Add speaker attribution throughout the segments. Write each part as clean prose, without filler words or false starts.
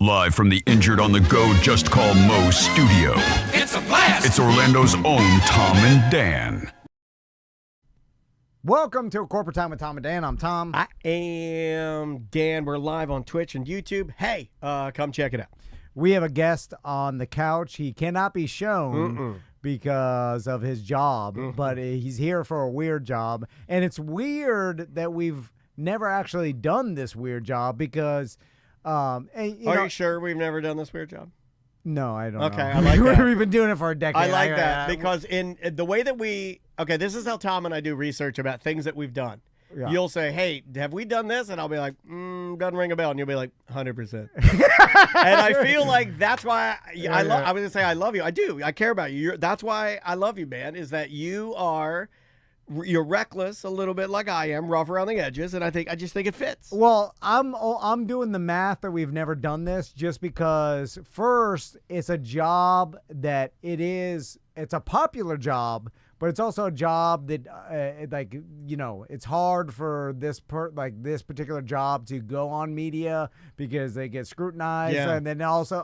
Speaker 1: Live from the Injured on the Go Just Call Mo studio.
Speaker 2: It's a blast!
Speaker 1: It's Orlando's own Tom and Dan.
Speaker 3: Welcome to Corporate Time with Tom and Dan. I'm Tom.
Speaker 4: I am Dan. We're live on Twitch and YouTube. Hey, come check it out.
Speaker 3: We have a guest on the couch. He cannot be shown because of his job, but he's here for a weird job. And it's weird that we've never actually done this weird job because... Are
Speaker 4: you sure we've never done this weird job?
Speaker 3: No, I don't
Speaker 4: Okay,
Speaker 3: know.
Speaker 4: I like that.
Speaker 3: We've been doing it for a decade.
Speaker 4: I like that because in the way that this is how Tom and I do research about things that we've done.
Speaker 3: Yeah.
Speaker 4: You'll say, hey, have we done this? And I'll be like, doesn't ring a bell. And you'll be like, 100%. And I feel like that's why I was going to say I love you. I do. I care about you. That's why I love you, man, is that you're reckless a little bit like I am, rough around the edges, and I just think it fits.
Speaker 3: Well, I'm doing the math that we've never done this just because first it's a job that it's a popular job, but it's also a job that it's hard for this particular job to go on media because they get scrutinized, and then also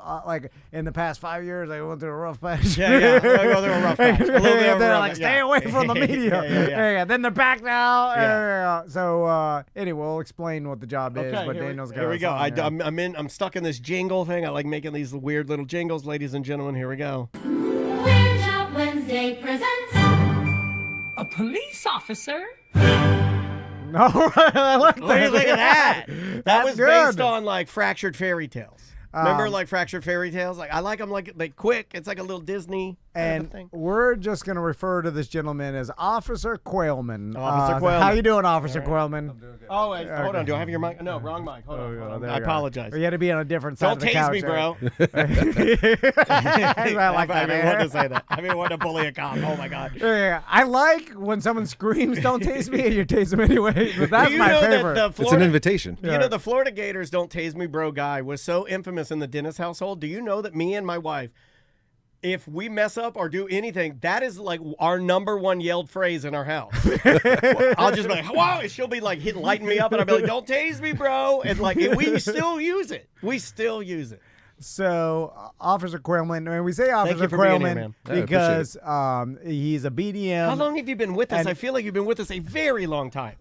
Speaker 3: in the past 5 years I went through a rough patch.
Speaker 4: Yeah, go through a rough patch.
Speaker 3: They're like, stay away from the media. Yeah. Then they're back now. Yeah. So anyway, we'll explain what the job is. But Daniel's got
Speaker 4: here we go.
Speaker 3: I'm
Speaker 4: I'm stuck in this jingle thing. I like making these weird little jingles, ladies and gentlemen. Here we go.
Speaker 5: Weird Job Wednesday presents
Speaker 2: A police officer?
Speaker 3: All right, I like that.
Speaker 4: What do you think of that? That was
Speaker 3: good.
Speaker 4: based on fractured fairy tales. Remember fractured fairy tales? I like them like quick. It's like a little Disney kind of thing.
Speaker 3: We're just going to refer to this gentleman as Officer Quailman.
Speaker 4: Officer Quailman.
Speaker 3: How you doing, Officer Quailman?
Speaker 4: I'm doing good. Oh, wait, hold on. Do I have your mic? No, wrong mic. Hold on. I apologize.
Speaker 3: You had to be on a different side of the couch.
Speaker 4: Don't tase me, bro.
Speaker 3: I like that.
Speaker 4: I've been wanting to say that. I've been wanting to bully a cop. Oh, my God.
Speaker 3: Yeah, I like when someone screams, don't tase me, and you tase them anyway. But that's
Speaker 4: you
Speaker 3: my
Speaker 4: know
Speaker 3: favorite.
Speaker 4: That
Speaker 6: It's an invitation.
Speaker 4: You know, the Florida Gators don't tase me, bro guy was so infamous in the Dennis household. Do you know that me and my wife, if we mess up or do anything, that is like our number one yelled phrase in our house. I'll just be like, wow, and she'll be like lighting me up, and I'll be like, don't tase me, bro. And we still use it.
Speaker 3: So, Officer Quailman, and we say Officer
Speaker 4: you for being here,
Speaker 3: Quailman
Speaker 4: man.
Speaker 3: because he's a BDM.
Speaker 4: How long have you been with us? I feel like you've been with us a very long time.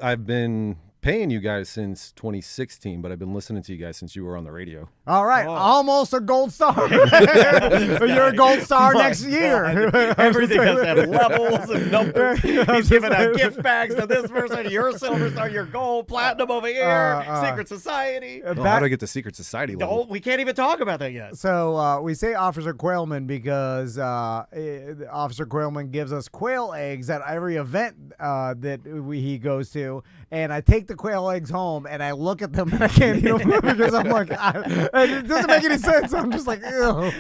Speaker 6: I've been paying you guys since 2016, but I've been listening to you guys since you were on the radio.
Speaker 3: All right, almost a gold star. You're a gold star next year.
Speaker 4: Everything has to have levels and numbers. He's giving out gift bags to this person. You're a silver star. You're gold, platinum over here. Secret Society.
Speaker 6: How do I get the Secret Society level?
Speaker 4: We can't even talk about that yet.
Speaker 3: So we say Officer Quailman because Officer Quailman gives us quail eggs at every event that he goes to, and I take the quail eggs home and I look at them and I can't eat them because I'm like, it doesn't make any sense. I'm just like, ew.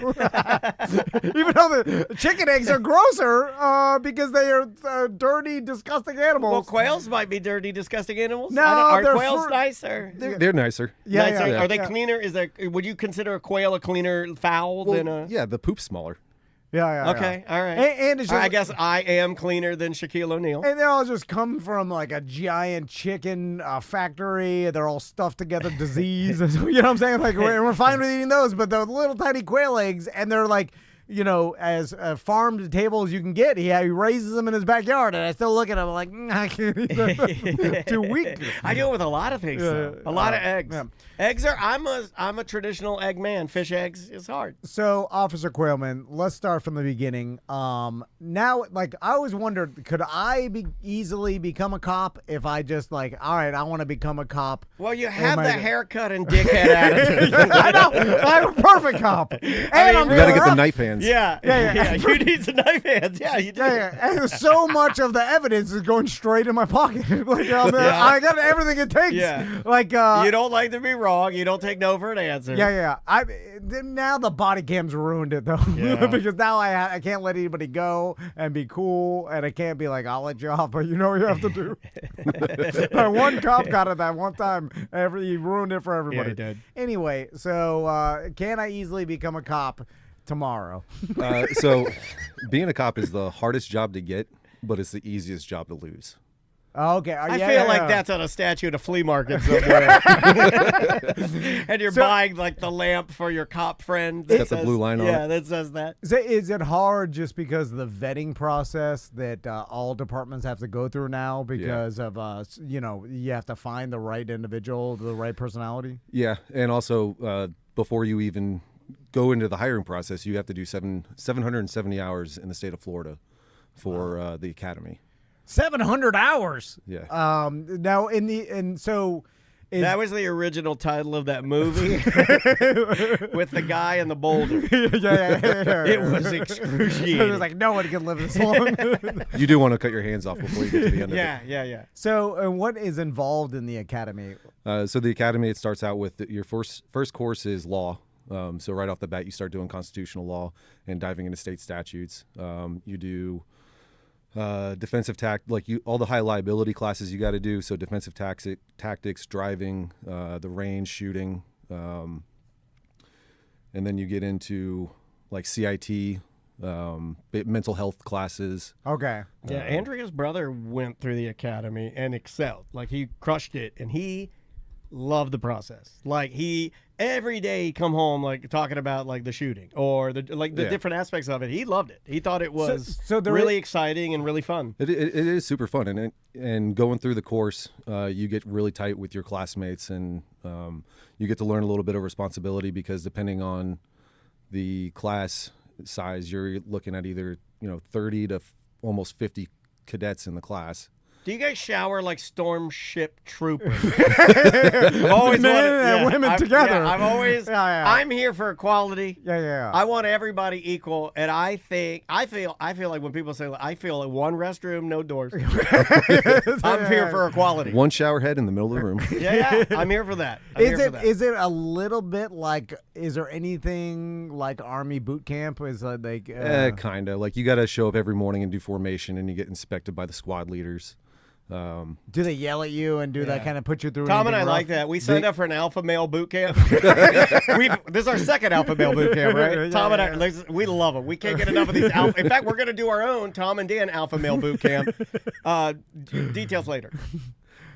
Speaker 3: Even though the chicken eggs are grosser because they are dirty, disgusting animals.
Speaker 4: Well, quails might be dirty, disgusting animals.
Speaker 3: No,
Speaker 4: are
Speaker 3: they're
Speaker 4: quails nicer?
Speaker 6: They're nicer.
Speaker 3: Yeah,
Speaker 4: nicer?
Speaker 3: yeah.
Speaker 4: Are they cleaner? Would you consider a quail a cleaner fowl than a?
Speaker 6: Yeah, the poop's smaller.
Speaker 3: Yeah.
Speaker 4: Okay, all right.
Speaker 3: And it's just,
Speaker 4: I guess I am cleaner than Shaquille O'Neal.
Speaker 3: And they all just come from like a giant chicken factory. They're all stuffed together, disease. You know what I'm saying? Like we're fine with eating those, but the little tiny quail eggs, and they're like, as farm to table as you can get. He raises them in his backyard, and I still look at him like, I can't eat them. Too weak.
Speaker 4: I deal with a lot of things, though. A lot of eggs.
Speaker 3: Yeah.
Speaker 4: Eggs are. I'm a traditional egg man. Fish eggs is hard.
Speaker 3: So, Officer Quailman, let's start from the beginning. Now, I always wondered, could I easily become a cop if I just all right, I want to become a cop?
Speaker 4: Well, you have the haircut and dickhead attitude.
Speaker 3: I know. I'm a perfect cop. And
Speaker 6: You got to get the knife hands.
Speaker 4: Yeah. You need some knife hands. Yeah, you do.
Speaker 3: Yeah. And so much of the evidence is going straight in my pocket. I got everything it takes.
Speaker 4: Yeah. You don't like to be wrong. You don't take no for an answer.
Speaker 3: Yeah. Now the body cam's ruined it though, because now I can't let anybody go and be cool, and I can't be like, I'll let you off, but you know what you have to do. One cop got it that one time. He ruined it for everybody.
Speaker 4: Yeah, he did.
Speaker 3: Anyway, so can I easily become a cop tomorrow?
Speaker 6: So being a cop is the hardest job to get, but it's the easiest job to lose.
Speaker 3: Okay.
Speaker 4: I feel like that's on a statue at a flea market somewhere. And you're buying like the lamp for your cop friend.
Speaker 6: Got the blue line on
Speaker 4: Yeah,
Speaker 6: it.
Speaker 4: that says that.
Speaker 3: Is it hard just because of the vetting process that all departments have to go through now because of you have to find the right individual, the right personality?
Speaker 6: Yeah, and also before you even go into the hiring process, you have to do 770 hours in the state of Florida for the academy.
Speaker 3: 700 hours.
Speaker 6: Yeah.
Speaker 3: Now
Speaker 4: That was the original title of that movie with the guy and the boulder.
Speaker 3: yeah.
Speaker 4: It was excruciating.
Speaker 3: It was like no one can live this long.
Speaker 6: You do want to cut your hands off before you get to the end of it.
Speaker 4: Yeah.
Speaker 3: So, what is involved in the academy?
Speaker 6: So the academy, it starts out with your first course is law. So right off the bat, you start doing constitutional law and diving into state statutes. You do defensive all the high liability classes you got to do. So defensive tactics, driving, the range, shooting, and then you get into like CIT, mental health classes.
Speaker 3: Okay.
Speaker 4: Yeah, Andrea's brother went through the academy and excelled. Like he crushed it, and he loved the process. Like he every day he'd come home like talking about like the shooting or the different aspects of it. He loved it. He thought it was really exciting and really fun.
Speaker 6: It is super fun, and going through the course, you get really tight with your classmates, and you get to learn a little bit of responsibility because depending on the class size, you're looking at either 30 to almost 50 cadets in the class.
Speaker 4: Do you guys shower like storm ship troopers? I've always wanted
Speaker 3: women together.
Speaker 4: Yeah, I've always. I'm here for equality.
Speaker 3: Yeah.
Speaker 4: I want everybody equal, and I feel like when people say I feel like one restroom, no doors. I'm here for equality.
Speaker 6: One shower head in the middle of the room.
Speaker 4: Yeah, I'm here for that.
Speaker 3: Is it a little bit like? Is there anything like Army boot camp? Is like
Speaker 6: kind of like you got to show up every morning and do formation, and you get inspected by the squad leaders.
Speaker 3: Do they yell at you and do that kind of put you through?
Speaker 4: Tom and I
Speaker 3: rough?
Speaker 4: like that. We signed up for an alpha male boot camp. This is our second alpha male boot camp, right? Tom and I, we love them. We can't get enough of these alpha. In fact, we're going to do our own Tom and Dan alpha male boot camp. Details later.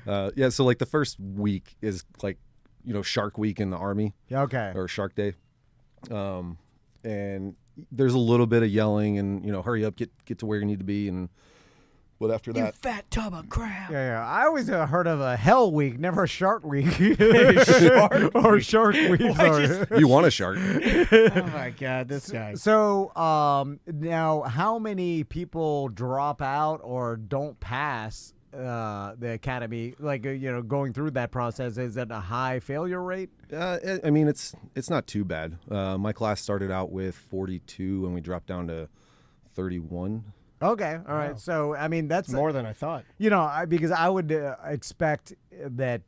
Speaker 6: So like the first week is like Shark Week in the Army.
Speaker 3: Yeah, okay.
Speaker 6: Or Shark Day, and there's a little bit of yelling and hurry up, get to where you need to be and. But after that,
Speaker 4: you fat tub of crap.
Speaker 3: Yeah. I always heard of a Hell Week, never a Shark Week.
Speaker 4: Shark
Speaker 3: Week. Sorry.
Speaker 6: You want a shark?
Speaker 4: Oh my God, this guy.
Speaker 3: So, now, how many people drop out or don't pass the academy? Like, going through that process, is it a high failure rate?
Speaker 6: I mean, it's not too bad. My class started out with 42, and we dropped down to 31.
Speaker 3: Okay, all right.
Speaker 4: Wow.
Speaker 3: So, I mean, that's
Speaker 4: more than I thought.
Speaker 3: Because I would expect that,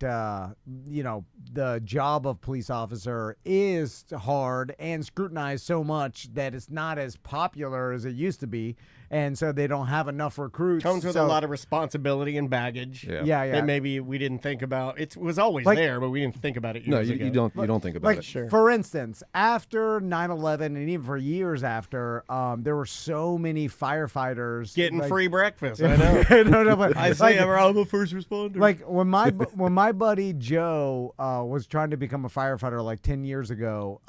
Speaker 3: the job of police officer is hard and scrutinized so much that it's not as popular as it used to be. And so they don't have enough recruits.
Speaker 4: Comes with a lot of responsibility and baggage.
Speaker 3: Yeah.
Speaker 4: That maybe we didn't think about. It was always there, but we didn't think about it years ago.
Speaker 6: You don't think about it.
Speaker 4: Sure.
Speaker 3: For instance, after 9/11 and even for years after, there were so many firefighters
Speaker 4: getting free breakfast. I know.
Speaker 3: no, but
Speaker 4: I say I'm a first responder.
Speaker 3: Like when my buddy Joe was trying to become a firefighter like 10 years ago,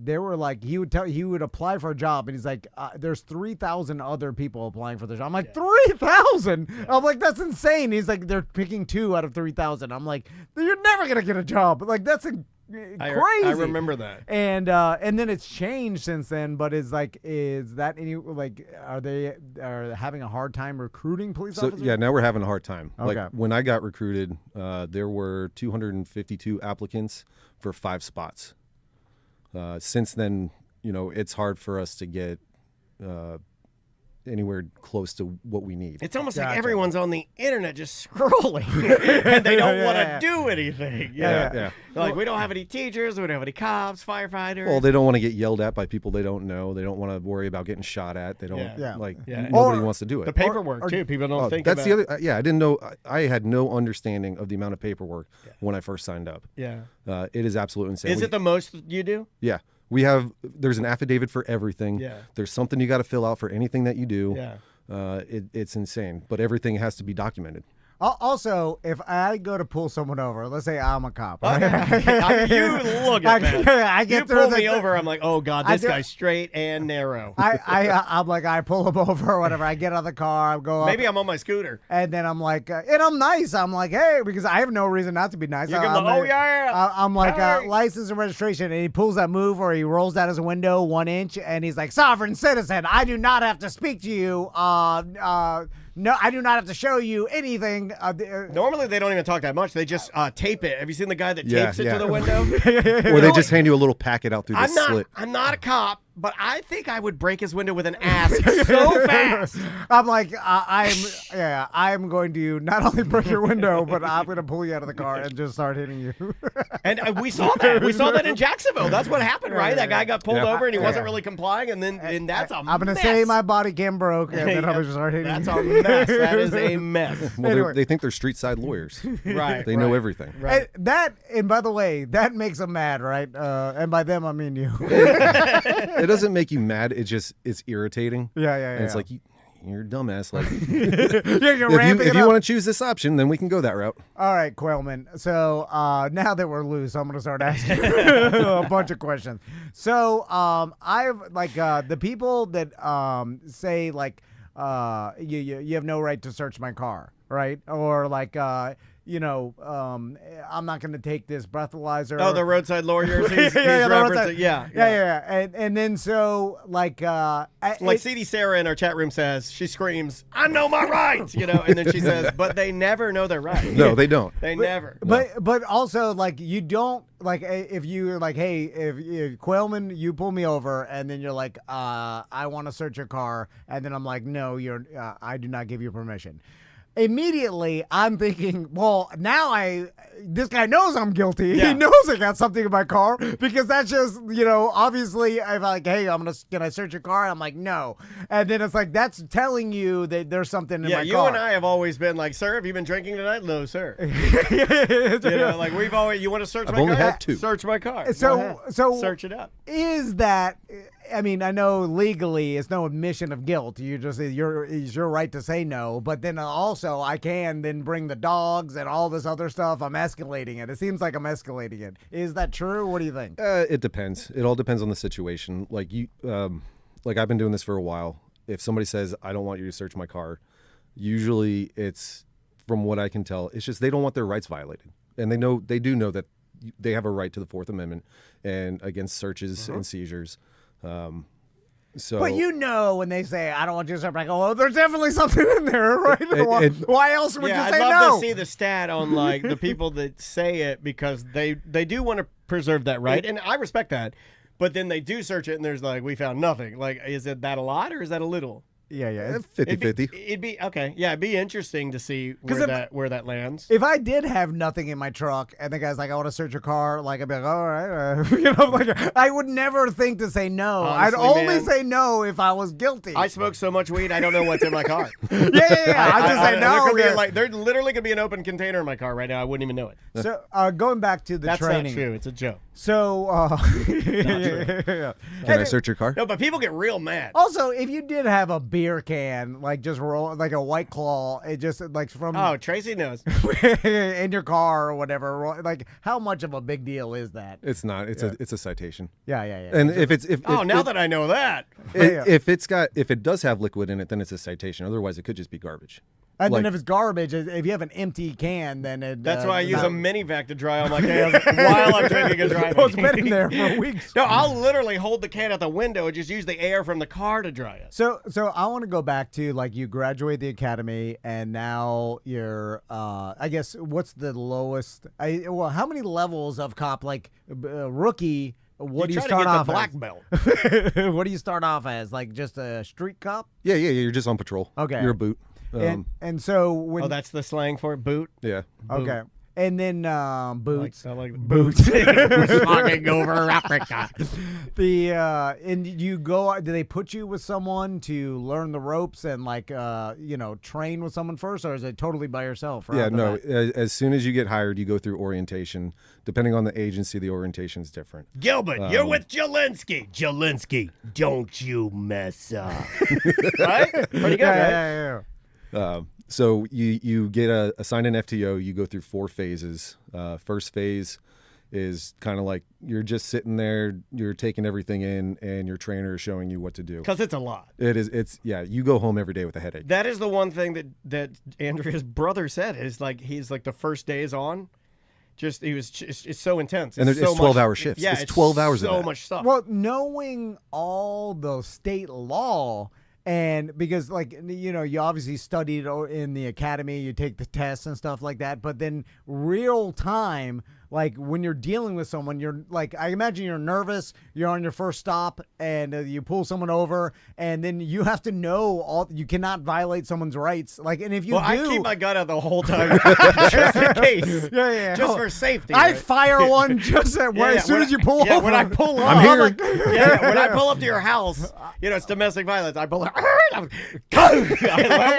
Speaker 3: there were like he would apply for a job and he's like, there's 3,000 other people applying for the job. I'm like 3,000. Yeah. I'm like, that's insane. He's like, they're picking 2 out of 3,000. I'm like, you're never gonna get a job. Like that's crazy.
Speaker 4: I remember that.
Speaker 3: And then it's changed since then. But is that any like are they having a hard time recruiting police officers?
Speaker 6: Yeah, now we're having a hard time.
Speaker 3: Okay.
Speaker 6: Like when I got recruited, there were 252 applicants for 5 spots. Since then, it's hard for us to get anywhere close to what we need.
Speaker 4: It's almost like everyone's on the internet just scrolling and they don't want to do anything.
Speaker 6: Yeah.
Speaker 4: Like we don't have any teachers, we don't have any cops, firefighters.
Speaker 6: Well, they don't want to get yelled at by people they don't know. They don't want to worry about getting shot at. They don't nobody wants to do it.
Speaker 4: The paperwork too. People don't think
Speaker 6: that's
Speaker 4: about.
Speaker 6: The other. I didn't know. I had no understanding of the amount of paperwork when I first signed up.
Speaker 4: Yeah.
Speaker 6: It is absolutely insane.
Speaker 4: Is it the most you do?
Speaker 6: Yeah. There's an affidavit for everything.
Speaker 4: Yeah.
Speaker 6: There's something you got to fill out for anything that you do.
Speaker 4: Yeah.
Speaker 6: It's insane, but everything has to be documented.
Speaker 3: Also, if I go to pull someone over, let's say I'm a cop.
Speaker 4: You look at that.
Speaker 3: I get
Speaker 4: you
Speaker 3: through
Speaker 4: pull
Speaker 3: the-
Speaker 4: me over, I'm like, oh God,
Speaker 3: I
Speaker 4: this
Speaker 3: do-
Speaker 4: guy's straight and narrow.
Speaker 3: I'm like, I pull him over or whatever. I get out of the car, I go up.
Speaker 4: Maybe I'm on my scooter.
Speaker 3: And then I'm like, and I'm nice. I'm like, hey, because I have no reason not to be nice.
Speaker 4: You can
Speaker 3: I'm
Speaker 4: look, oh
Speaker 3: like-
Speaker 4: yeah.
Speaker 3: I'm like,
Speaker 4: Hey.
Speaker 3: license and registration. And he pulls that move where he rolls down his window 1 inch and he's like, sovereign citizen, I do not have to speak to you. No, I do not have to show you anything.
Speaker 4: Normally they don't even talk that much. They just tape it. Have you seen the guy that
Speaker 6: Yeah,
Speaker 4: tapes it
Speaker 6: yeah.
Speaker 4: to the window?
Speaker 6: Or they just hand you a little packet out through the slit.
Speaker 4: I'm not a cop, but I think I would break his window with an ass so fast.
Speaker 3: I'm like, I'm going to not only break your window, but I'm going to pull you out of the car and just start hitting you.
Speaker 4: And we saw that. We saw that in Jacksonville. That's what happened, right? That guy got pulled
Speaker 6: Yeah.
Speaker 4: over and he wasn't really complying, and that's a
Speaker 3: I'm going to
Speaker 4: mess.
Speaker 3: say my body cam broke, and then I'm
Speaker 4: Yeah,
Speaker 3: going to start hitting
Speaker 4: That's
Speaker 3: you.
Speaker 4: a mess. That is a mess.
Speaker 6: Well,
Speaker 3: Anyway.
Speaker 6: they think they're street side lawyers.
Speaker 4: Right.
Speaker 6: They know everything.
Speaker 4: Right.
Speaker 3: And by the way, that makes them mad, right? And by them, I mean you.
Speaker 6: It doesn't make you mad. It's irritating.
Speaker 3: Yeah.
Speaker 6: And it's like you're a dumbass. Like
Speaker 3: You're ramping
Speaker 6: if
Speaker 3: it
Speaker 6: you
Speaker 3: up.
Speaker 6: want to choose this option, then we can go that route.
Speaker 3: All right, Quailman. So now that we're loose, I'm gonna start asking a bunch of questions. So I've like the people that say like you have no right to search my car, right? Or like I'm not gonna take this breathalyzer.
Speaker 4: Oh, the roadside lawyers. He's
Speaker 3: the
Speaker 4: referencing.
Speaker 3: roadside- yeah. And then so like
Speaker 4: Like CD Sarah in our chat room says, she screams, "I know my rights," and then she says, "But they never know their rights."
Speaker 6: No, they don't.
Speaker 4: They never.
Speaker 3: But also like you don't like if you're like, hey, if Quailman, you pull me over and then you're like, I want to search your car, and then I'm like, no, I do not give you permission. Immediately, I'm thinking, well, now this guy knows I'm guilty.
Speaker 4: Yeah.
Speaker 3: He knows I got something in my car because that's just, obviously, if I'm like, hey, can I search your car? I'm like, no. And then it's like, that's telling you that there's something in my
Speaker 4: you
Speaker 3: car.
Speaker 4: and I have always been like, "Sir, have you been drinking tonight?" "No, sir." Like we've always, you want to search
Speaker 6: I've
Speaker 4: my
Speaker 6: only
Speaker 4: car?
Speaker 6: had 2.
Speaker 4: Search my car. Go
Speaker 3: So
Speaker 4: ahead. search it up.
Speaker 3: Is that? I mean, I know legally it's no admission of guilt. It's your right to say no, but then also I can then bring the dogs and all this other stuff. I'm escalating it. It seems like I'm escalating it. Is that true? What do you think?
Speaker 6: It depends. It all depends on the situation. Like like I've been doing this for a while. If somebody says, "I don't want you to search my car," usually it's, from what I can tell, it's just they don't want their rights violated, and they do know that they have a right to the Fourth Amendment and against searches and seizures. So,
Speaker 3: But when they say, I don't want you to search, I go, oh, there's definitely something in there, right? Why else would you
Speaker 4: I'd
Speaker 3: say
Speaker 4: love
Speaker 3: no?
Speaker 4: to see the stat on like the people that say it, because they do want to preserve that right, and I respect that. But then they do search it, and there's like, we found nothing. Like, is it that a lot or is that a little?
Speaker 3: Yeah.
Speaker 6: 50-50.
Speaker 4: It'd be okay. Yeah, it'd be interesting to see where that lands.
Speaker 3: If I did have nothing in my truck and the guy's like, I want to search your car, like I'd be like, all right, like I would never think to say no.
Speaker 4: Honestly,
Speaker 3: I'd only
Speaker 4: man,
Speaker 3: say no if I was guilty.
Speaker 4: I smoke so much weed, I don't know what's in my car.
Speaker 3: yeah. I just say no.
Speaker 4: There literally could be an open container in my car right now. I wouldn't even know it.
Speaker 3: So going back to the
Speaker 4: That's
Speaker 3: training.
Speaker 4: not true. It's a joke.
Speaker 3: So
Speaker 6: Can I search your car?
Speaker 4: No, but people get real mad.
Speaker 3: Also, if you did have a beer can, like just roll like a White Claw, it just like from
Speaker 4: Oh, Tracy knows.
Speaker 3: in your car or whatever, like how much of a big deal is that?
Speaker 6: It's not. It's a citation.
Speaker 3: Yeah.
Speaker 6: And if
Speaker 4: Now that I know that.
Speaker 6: if it does have liquid in it, then it's a citation. Otherwise, it could just be garbage.
Speaker 3: And
Speaker 6: Like-
Speaker 3: then if it's garbage, if you have an empty can, then
Speaker 4: That's why I use a mini vac to dry on my cans while I'm drinking and driving.
Speaker 3: Well, it's been in there for weeks.
Speaker 4: No, I'll literally hold the can out the window and just use the air from the car to dry it.
Speaker 3: So I want to go back to like you graduate the academy and now you're I guess what's the lowest? How many levels of cop like rookie? What do you
Speaker 4: try
Speaker 3: start
Speaker 4: to get
Speaker 3: off
Speaker 4: the black
Speaker 3: as?
Speaker 4: belt.
Speaker 3: What do you start off as? Like just a street cop?
Speaker 6: Yeah. You're just on patrol.
Speaker 3: Okay.
Speaker 6: You're a boot.
Speaker 3: And so when
Speaker 4: Oh, that's the slang for it? Boot?
Speaker 6: Yeah.
Speaker 3: okay. And then boots.
Speaker 4: I like
Speaker 3: Boots.
Speaker 4: Walking over Africa.
Speaker 3: And you go. Do they put you with someone to learn the ropes and like train with someone first, or is it totally by yourself?
Speaker 6: Yeah, no. As soon as you get hired, you go through orientation. Depending on the agency, the orientation is different.
Speaker 4: Gilbert, you're with Jelinski. Jelinski, don't you mess up. Right? Pretty good, right?
Speaker 3: Yeah.
Speaker 6: So you get assigned an FTO. You go through 4 phases. First phase is kind of like you're just sitting there, you're taking everything in, and your trainer is showing you what to do.
Speaker 4: Because it's a lot.
Speaker 6: It's you go home every day with a headache.
Speaker 4: That is the one thing that Andrea's brother said is like he's like the first days on. It's so intense.
Speaker 6: And
Speaker 4: it's
Speaker 6: it's
Speaker 4: so
Speaker 6: 12-hour
Speaker 4: much,
Speaker 6: shifts.
Speaker 4: Yeah,
Speaker 6: it's 12 hours
Speaker 4: so
Speaker 6: of that.
Speaker 4: much stuff.
Speaker 3: Well, knowing all the state law, and because you obviously studied in the academy, you take the tests and stuff like that, but then real time, like when you're dealing with someone, you're like, I imagine you're nervous, you're on your first stop, and you pull someone over, and then you have to know you cannot violate someone's rights. Like, and if you do,
Speaker 4: I keep my gun out the whole time just in case.
Speaker 3: Yeah.
Speaker 4: Just for safety.
Speaker 3: I
Speaker 4: right?
Speaker 3: fire one just as soon as you pull over.
Speaker 4: When I pull up,
Speaker 6: I'm here.
Speaker 4: when I pull up to your house, it's domestic violence. I pull up, I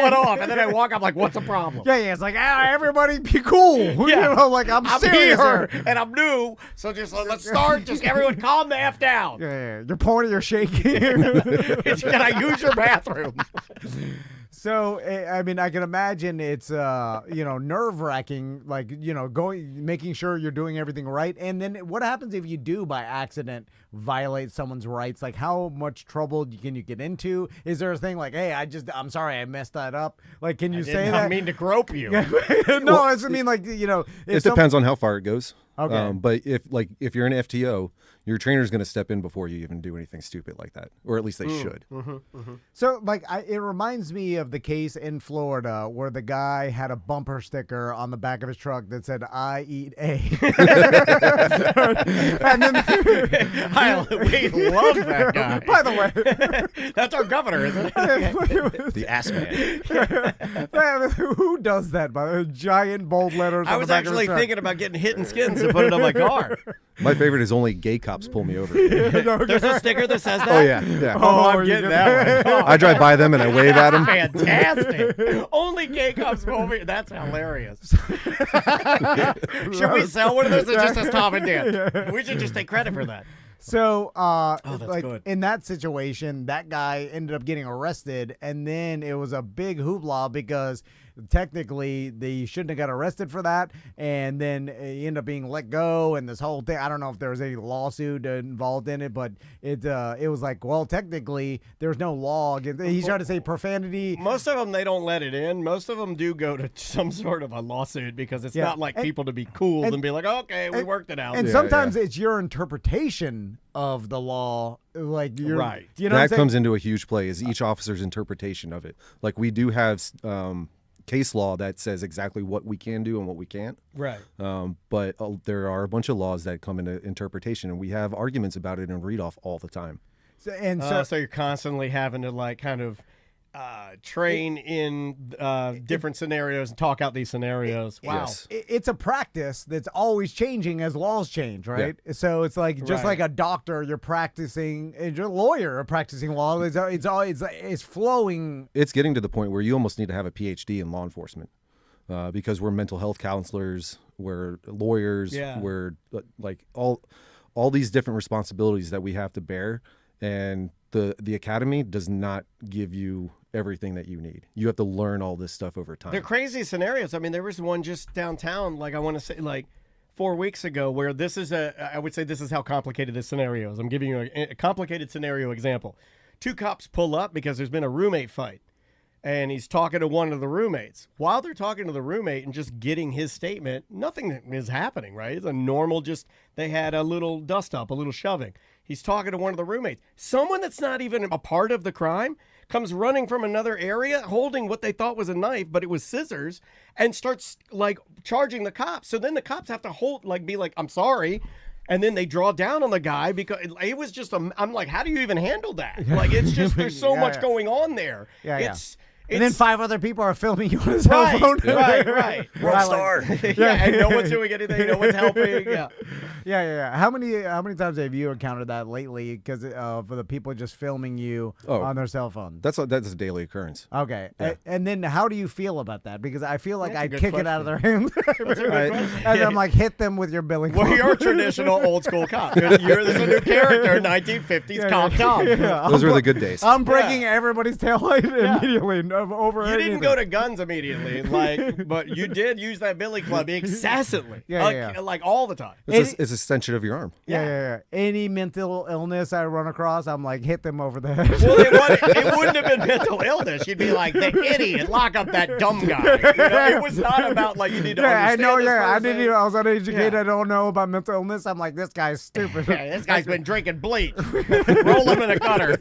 Speaker 4: went off, and then I walk. I'm like, what's the problem?
Speaker 3: Yeah, it's like, everybody be cool.
Speaker 4: Yeah.
Speaker 3: Like I'm
Speaker 4: here
Speaker 3: serious
Speaker 4: and I'm new, so just let's start. Just everyone calm the F down.
Speaker 3: Yeah. You're pointing, you're shaking.
Speaker 4: Can I use your bathroom?
Speaker 3: So, I mean, I can imagine it's, nerve-wracking, like, making sure you're doing everything right. And then what happens if you do, by accident, violate someone's rights? Like, how much trouble can you get into? Is there a thing like, hey, I'm sorry, I messed that up? Like, can you say that?
Speaker 4: I mean to grope you.
Speaker 3: No, I mean, like,
Speaker 6: It depends on how far it goes.
Speaker 3: Okay.
Speaker 6: But if you're an FTO, your trainer's going to step in before you even do anything stupid like that, or at least they should.
Speaker 3: So, like, it reminds me of the case in Florida where the guy had a bumper sticker on the back of his truck that said, "I eat A." And then
Speaker 4: We love that guy.
Speaker 3: by the way,
Speaker 4: That's our governor, isn't it?
Speaker 6: The ass man.
Speaker 3: who does that? By the giant bold letters.
Speaker 4: I
Speaker 3: on
Speaker 4: was
Speaker 3: the back of his
Speaker 4: actually
Speaker 3: truck?
Speaker 4: thinking about getting hit in skins and put it on my car.
Speaker 6: My favorite is only gay cops pull me over.
Speaker 4: There's a sticker that says that?
Speaker 6: Oh yeah.
Speaker 4: I'm getting that one.
Speaker 6: I drive by them and I wave at them.
Speaker 4: Fantastic. Only gay cops over here. That's hilarious. Should we sell one of those that just says Tom and Dan? We should just take credit for that.
Speaker 3: So,
Speaker 4: that's
Speaker 3: like
Speaker 4: good.
Speaker 3: in that situation, that guy ended up getting arrested, and then it was a big hoopla because technically they shouldn't have got arrested for that, and then he ended up being let go, and this whole thing. I don't know if there was any lawsuit involved in it, but it was like, well, technically there's no law against. He's trying to say profanity.
Speaker 4: Most of them, they don't let it in. Most of them do go to some sort of a lawsuit because it's not like people to be cool and be like, okay, we worked it out.
Speaker 3: And sometimes it's your interpretation of the law, like you're
Speaker 4: right.
Speaker 3: You know,
Speaker 6: that comes into a huge play is each officer's interpretation of it. Like we do have case law that says exactly what we can do and what we can't.
Speaker 4: Right.
Speaker 6: But there are a bunch of laws that come into interpretation, and we have arguments about it in read off all the time.
Speaker 4: So you're constantly having to like kind of train in different scenarios and talk out these scenarios. Wow.
Speaker 6: Yes.
Speaker 3: It's a practice that's always changing as laws change, right?
Speaker 6: Yeah.
Speaker 3: So it's like just like a doctor, you're practicing, and you're a lawyer, you're practicing law. It's flowing.
Speaker 6: It's getting to the point where you almost need to have a PhD in law enforcement because we're mental health counselors, we're lawyers, we're like all these different responsibilities that we have to bear, and the academy does not give you everything that you need. You have to learn all this stuff over time.
Speaker 4: They're crazy scenarios. I mean, there was one just downtown, like I want to say like 4 weeks ago, where I would say this is how complicated this scenario is. I'm giving you a complicated scenario example. 2 cops pull up because there's been a roommate fight, and he's talking to one of the roommates. While they're talking to the roommate and just getting his statement, nothing is happening, right? It's a normal, they had a little dust up, a little shoving. He's talking to one of the roommates. Someone that's not even a part of the crime comes running from another area holding what they thought was a knife, but it was scissors, and starts like charging the cops. So then the cops have to be like, I'm sorry. And then they draw down on the guy because it was just I'm like, how do you even handle that? Like, it's just, there's so much going on there.
Speaker 3: And then 5 other people are filming you on his cell phone.
Speaker 4: Right.
Speaker 3: World star.
Speaker 4: And no one's doing anything. No one's helping.
Speaker 3: Yeah. How many times have you encountered that lately? Because for the people just filming you on their cell phone.
Speaker 6: That's a daily occurrence.
Speaker 3: Okay. Yeah. And then how do you feel about that? Because I feel like I'd kick
Speaker 4: question.
Speaker 3: it out of their hands.
Speaker 4: That's a good question.
Speaker 3: And I'm like, hit them with your billing.
Speaker 4: Well, you're a traditional old school cop. This is a new character, 1950s cop Tom.
Speaker 6: Those were the good days.
Speaker 3: I'm breaking everybody's taillight immediately. over.
Speaker 4: You
Speaker 3: anything.
Speaker 4: didn't go to guns immediately, but you did use that billy club excessively, like all the time.
Speaker 6: It's an extension of your arm.
Speaker 3: Yeah. Any mental illness I run across, I'm like, hit them over the head.
Speaker 4: Well, it wouldn't have been mental illness. You'd be like, the idiot, lock up that dumb guy. It was not about like you need to understand this
Speaker 3: I didn't
Speaker 4: person.
Speaker 3: even. I was uneducated.
Speaker 4: Yeah.
Speaker 3: I don't know about mental illness. I'm like, this guy's stupid.
Speaker 4: Yeah, this guy's been drinking bleach. Roll him in a gutter.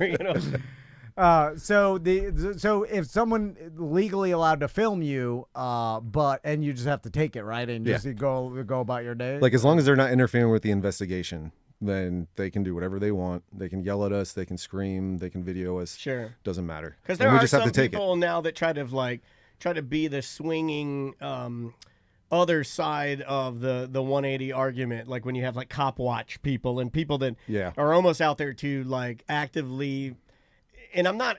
Speaker 3: So if someone legally allowed to film you, and you just have to take it, right, and just go about your day.
Speaker 6: Like as long as they're not interfering with the investigation, then they can do whatever they want. They can yell at us. They can scream. They can video us.
Speaker 4: Sure,
Speaker 6: doesn't matter.
Speaker 4: Because there
Speaker 6: we
Speaker 4: are
Speaker 6: just
Speaker 4: some
Speaker 6: have to take
Speaker 4: people now that try to be the swinging other side of the 180 argument, like when you have like cop watch people and people that are almost out there to like actively. And I'm not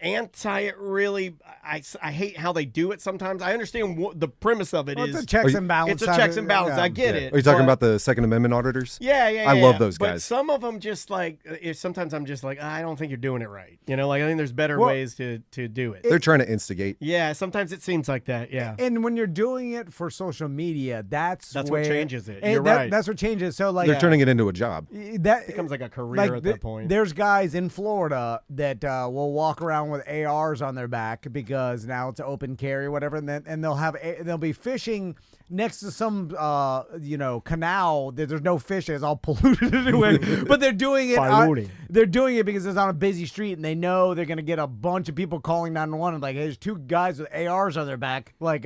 Speaker 4: anti it really. I hate how they do it sometimes. I understand the premise of it is
Speaker 3: it's a checks and balance.
Speaker 4: It's a checks and balance. I get it.
Speaker 6: Are you talking about the Second Amendment auditors?
Speaker 4: Yeah.
Speaker 6: I love those guys.
Speaker 4: But some of them just like, sometimes I'm just like, I don't think you're doing it right. Like I think there's better ways to do it.
Speaker 6: They're trying to instigate.
Speaker 4: Yeah, sometimes it seems like that. Yeah.
Speaker 3: And when you're doing it for social media, that's
Speaker 4: what changes it.
Speaker 3: And
Speaker 4: you're right.
Speaker 3: That's what changes. So like
Speaker 6: they're turning it into a job.
Speaker 3: That
Speaker 4: becomes like a career at that point.
Speaker 3: There's guys in Florida that will walk around with ARs on their back because now it's open carry or whatever, and they'll be fishing next to some canal that there's no fish, it's all polluted anyway. But they're doing it. They're doing it because it's on a busy street, and they know they're gonna get a bunch of people calling 911 and like, hey, there's two guys with ARs on their back. Like,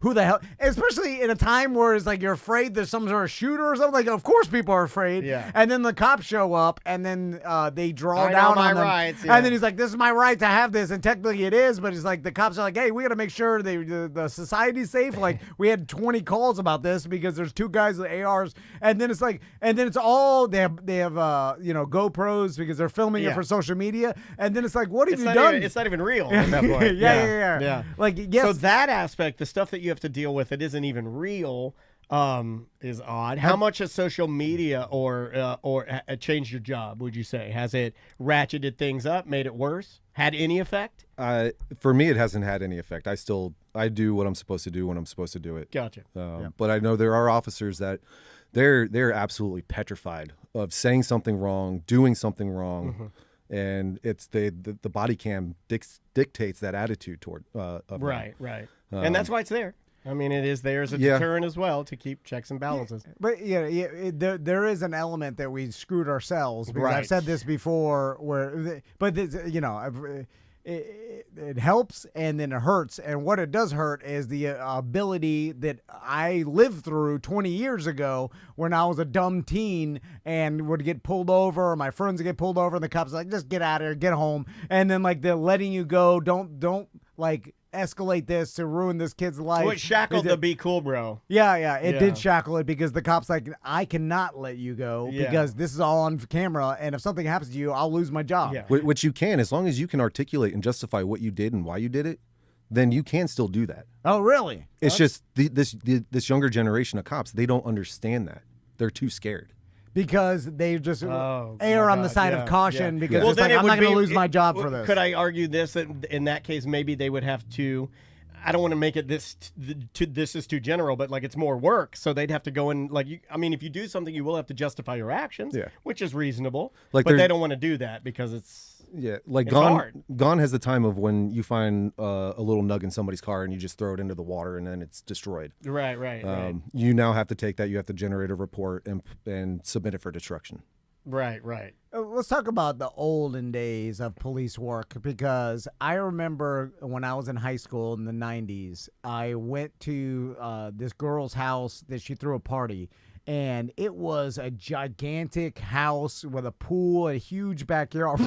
Speaker 3: who the hell? Especially in a time where it's like you're afraid there's some sort of shooter or something. Like, of course people are afraid.
Speaker 4: Yeah.
Speaker 3: And then the cops show up, and then they draw
Speaker 4: I
Speaker 3: down
Speaker 4: know my
Speaker 3: on them.
Speaker 4: rights, yeah.
Speaker 3: And then he's like, "This is my right to have this," and technically it is, but it's like the cops are like, "Hey, we got to make sure the society's safe." Like, we had 20 calls about this because there's two guys with ARs, and then it's like, it's all they have GoPros because they're filming it for social media, and then it's like, what have you done?
Speaker 4: It's not even real at that point.
Speaker 3: yeah. Like, yes.
Speaker 4: So that aspect, the stuff that you have to deal with, it isn't even real. Is odd. How much has social media or changed your job? Would you say has it ratcheted things up, made it worse, had any effect?
Speaker 6: For me, it hasn't had any effect. I do what I'm supposed to do when I'm supposed to do it.
Speaker 4: Gotcha.
Speaker 6: But I know there are officers that they're absolutely petrified of saying something wrong, doing something wrong, and it's the body cam dictates that attitude toward of them.
Speaker 4: Right. And that's why it's there. I mean, it is there as a deterrent as well to keep checks and balances.
Speaker 3: But there is an element that we screwed ourselves because I've said this before. It helps and then it hurts. And what it does hurt is the ability that I lived through 20 years ago when I was a dumb teen and would get pulled over, or my friends would get pulled over, and the cops are like, just get out of here, get home. And then like they're letting you go. Don't like escalate this to ruin this kid's life.
Speaker 4: Well, it shackled the be cool, bro.
Speaker 3: Yeah, it did shackle it because the cop's like, I cannot let you go because this is all on camera, and if something happens to you, I'll lose my job.
Speaker 4: Yeah.
Speaker 6: Which you can, as long as you can articulate and justify what you did and why you did it, then you can still do that.
Speaker 3: Oh, really?
Speaker 6: It's just this younger generation of cops, they don't understand that. They're too scared.
Speaker 3: Because they just err on the side of caution because
Speaker 4: Well,
Speaker 3: it's like, I'm not going to lose my job for this.
Speaker 4: Could I argue this, that in that case, maybe they would have to, I don't want to make it this is too general, but like it's more work. So they'd have to go and if you do something, you will have to justify your actions, which is reasonable.
Speaker 6: Like
Speaker 4: but they don't want to do that because it's
Speaker 6: Gone has the time of when you find a little nug in somebody's car and you just throw it into the water and then it's destroyed.
Speaker 4: Right.
Speaker 6: You now have to take that. You have to generate a report and submit it for destruction.
Speaker 4: Right.
Speaker 3: Let's talk about the olden days of police work, because I remember when I was in high school in the 90s, I went to this girl's house that she threw a party. And it was a gigantic house with a pool, a huge backyard.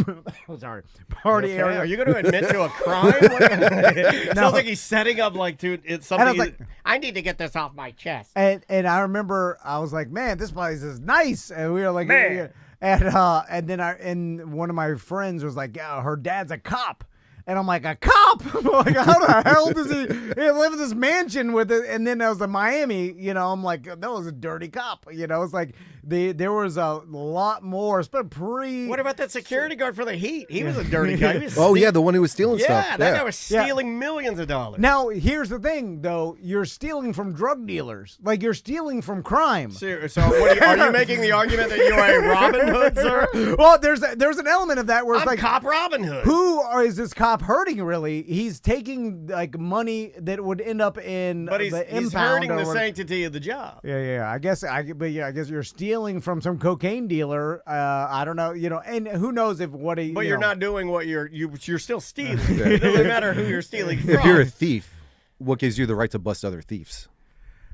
Speaker 3: Sorry, party area.
Speaker 4: Are you going to admit to a crime? It sounds like he's setting up it's something.
Speaker 3: I was like,
Speaker 4: I need to get this off my chest.
Speaker 3: And I remember I was like, man, this place is nice. And we were like,
Speaker 4: man.
Speaker 3: And then one of my friends was like, yeah, her dad's a cop. And I'm like, a cop? Like, how the hell does he live in this mansion with it? And then I was in Miami, I'm like, that was a dirty cop. It's like there was a lot more. It's been
Speaker 4: What about that security guard for the Heat? He was a dirty guy.
Speaker 6: The one who was stealing stuff.
Speaker 4: Yeah, that guy was stealing millions of dollars.
Speaker 3: Now, here's the thing, though. You're stealing from drug dealers. Like, you're stealing from crime.
Speaker 4: So are you making the argument that you are a Robin Hood, sir?
Speaker 3: Well, there's an element of that where it's
Speaker 4: I'm
Speaker 3: like,
Speaker 4: Cop Robin Hood.
Speaker 3: who is this cop hurting, really? He's taking, like, money that would end up in
Speaker 4: But he's
Speaker 3: impound
Speaker 4: hurting
Speaker 3: or
Speaker 4: the
Speaker 3: whatever.
Speaker 4: sanctity of the job.
Speaker 3: Yeah. I guess you're stealing from some cocaine dealer. I don't know, and who knows if what he.
Speaker 4: But you're not doing what you're still stealing.
Speaker 6: Yeah.
Speaker 4: It doesn't matter who you're stealing from.
Speaker 6: If you're a thief, what gives you the right to bust other thieves?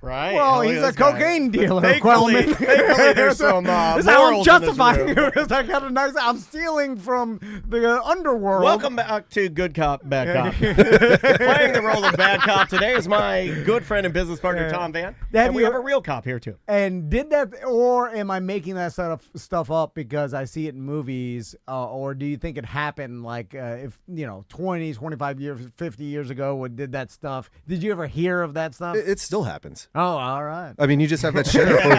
Speaker 4: Right.
Speaker 3: Well,
Speaker 4: Look at
Speaker 3: he's a
Speaker 4: this guy.
Speaker 3: cocaine dealer,
Speaker 4: Thankfully,
Speaker 3: Quailman.
Speaker 4: thankfully there's some
Speaker 3: That's how I'm
Speaker 4: morals in this
Speaker 3: justifying
Speaker 4: room.
Speaker 3: it. I got a nice. I'm stealing from the underworld.
Speaker 4: Welcome back to Good Cop, Bad Cop. Playing the role of bad cop today is my good friend and business partner, Tom Van. And we have a real cop here, too.
Speaker 3: And did that, or am I making that stuff up because I see it in movies, or do you think it happened like if 20, 25 years, 50 years ago when did that stuff? Did you ever hear of that stuff?
Speaker 6: It still happens.
Speaker 3: Oh, all right.
Speaker 6: I mean, you just have that sheriff over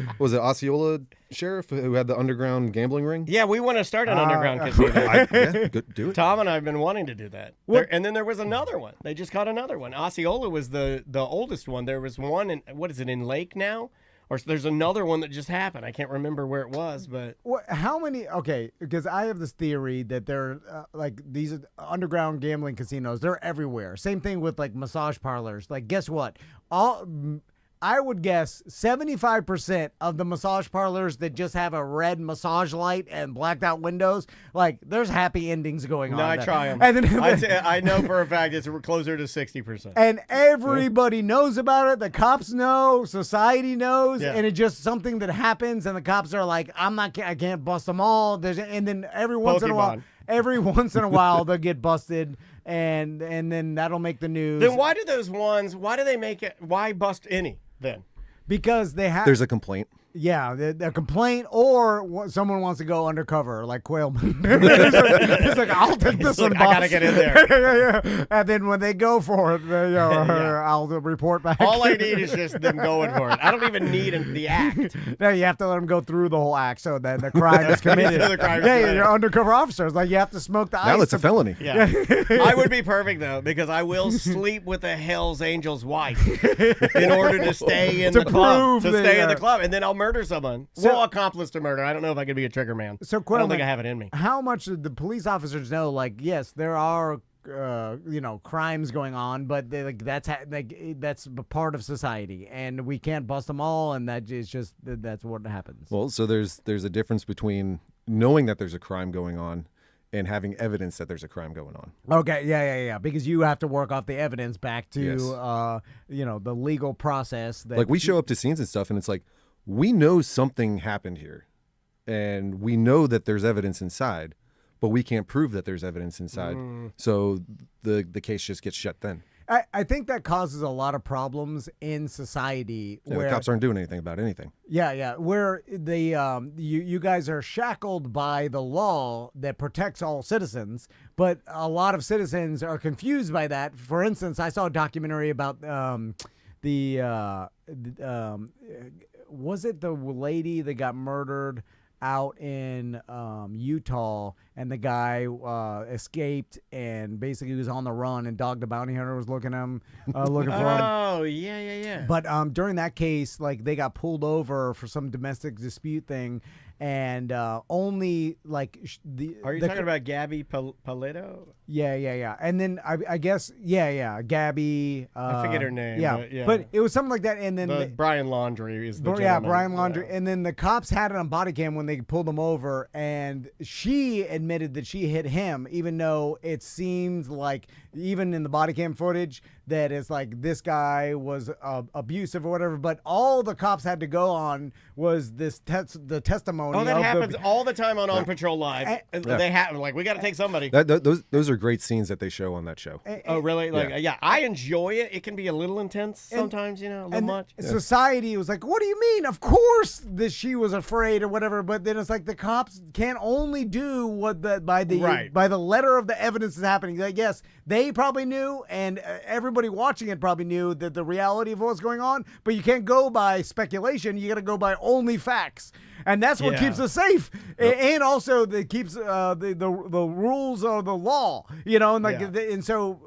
Speaker 6: in, was it Osceola sheriff who had the underground gambling ring?
Speaker 4: Yeah, we want to start an underground casino.
Speaker 6: Do it.
Speaker 4: Tom and I have been wanting to do that. And then there was another one. They just caught another one. Osceola was the oldest one. There was one in, in Lake now? Or there's another one that just happened. I can't remember where it was, but
Speaker 3: How many? Okay, because I have this theory that they're like these underground gambling casinos. They're everywhere. Same thing with like massage parlors. Like, guess what? I would guess 75% of the massage parlors that just have a red massage light and blacked out windows, like there's happy endings going on.
Speaker 4: No, I
Speaker 3: there.
Speaker 4: try them.
Speaker 3: And then,
Speaker 4: I know for a fact it's closer to 60%.
Speaker 3: and everybody knows about it. The cops know, society knows,
Speaker 4: Yeah.
Speaker 3: and it's just something that happens. And the cops are like, I can't bust them all. And then every once in a while, they'll get busted, and then that'll make the news.
Speaker 4: Then why do those ones? Why do they make it? Why bust any then?
Speaker 3: Because they have.
Speaker 6: There's a complaint.
Speaker 3: Yeah, the complaint, or someone wants to go undercover, like Quailman. He's like, I'll take this one, boss.
Speaker 4: I gotta get in there.
Speaker 3: yeah. And then when they go for it, I'll report back.
Speaker 4: All I need is just them going for it. I don't even need the act.
Speaker 3: No, you have to let them go through the whole act, so that the crime is committed.
Speaker 4: The crime is committed.
Speaker 3: You're undercover officers. Like, you have to smoke the ice.
Speaker 6: Now it's a felony.
Speaker 4: Yeah. I would be perfect though, because I will sleep with a Hell's Angel's wife in order to stay in the club. To stay in the club, and then I'll murder someone. Accomplice to murder. I don't know if I could be a trigger man.
Speaker 3: So,
Speaker 4: I don't think I have it in me.
Speaker 3: How much do the police officers know? Like, yes, there are crimes going on, but that's a part of society, and we can't bust them all, and that's what happens.
Speaker 6: Well, so there's a difference between knowing that there's a crime going on and having evidence that there's a crime going on.
Speaker 3: Okay, yeah, because you have to work off the evidence back to
Speaker 6: Yes.
Speaker 3: the legal process. That
Speaker 6: Like, we show up to scenes and stuff, and it's like, we know something happened here, and we know that there's evidence inside, but we can't prove that there's evidence inside. So the case just gets shut then.
Speaker 3: I think that causes a lot of problems in society.
Speaker 6: Yeah,
Speaker 3: where
Speaker 6: the cops aren't doing anything about anything.
Speaker 3: Yeah, where you guys are shackled by the law that protects all citizens, but a lot of citizens are confused by that. For instance, I saw a documentary about was it the lady that got murdered out in Utah, and the guy escaped and basically was on the run, and Dog the Bounty Hunter was looking for him.
Speaker 4: Oh, yeah.
Speaker 3: But during that case, like, they got pulled over for some domestic dispute thing, and only like
Speaker 4: Are you talking about Gabby Paletto?
Speaker 3: Yeah. And then I guess Gabby.
Speaker 4: I forget her name.
Speaker 3: Yeah, but it was something like that. And then
Speaker 4: Brian Laundrie is the gentleman.
Speaker 3: Brian Laundrie. And then the cops had it on body cam when they pulled him over, and she admitted that she hit him, even though it seems like even in the body cam footage that is like this guy was abusive or whatever, but all the cops had to go on was the testimony.
Speaker 4: Oh, that
Speaker 3: of
Speaker 4: happens all the time on Patrol Live. They have like we got to take somebody.
Speaker 6: Those are great scenes that they show on that show.
Speaker 4: Oh, really? Like, yeah, I enjoy it. It can be a little intense sometimes, a little much.
Speaker 3: Society was like, what do you mean? Of course that she was afraid or whatever, but then it's like the cops can only do what by the letter of the evidence is happening. Like, yes, they probably knew, and everybody watching it probably knew that the reality of what's going on, but you can't go by speculation. You got to go by only facts. And that's what keeps us safe, and also that keeps the rules of the law, and and so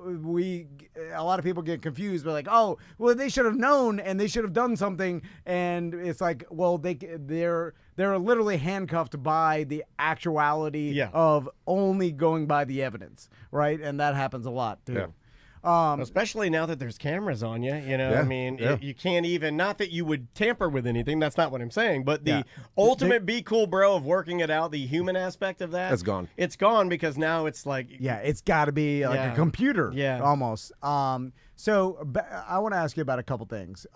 Speaker 3: a lot of people get confused. But like, oh, well, they should have known and they should have done something, and it's like, well, they're literally handcuffed by the actuality of only going by the evidence, right? And that happens a lot too.
Speaker 6: Yeah.
Speaker 4: Especially now that there's cameras on you, I mean, you can't even, not that you would tamper with anything, that's not what I'm saying, but the ultimate be cool bro of working it out, the human aspect of that.
Speaker 6: That's gone.
Speaker 4: It's gone because now it's like.
Speaker 3: Yeah, it's got to be like a computer almost. So I want to ask you about a couple things.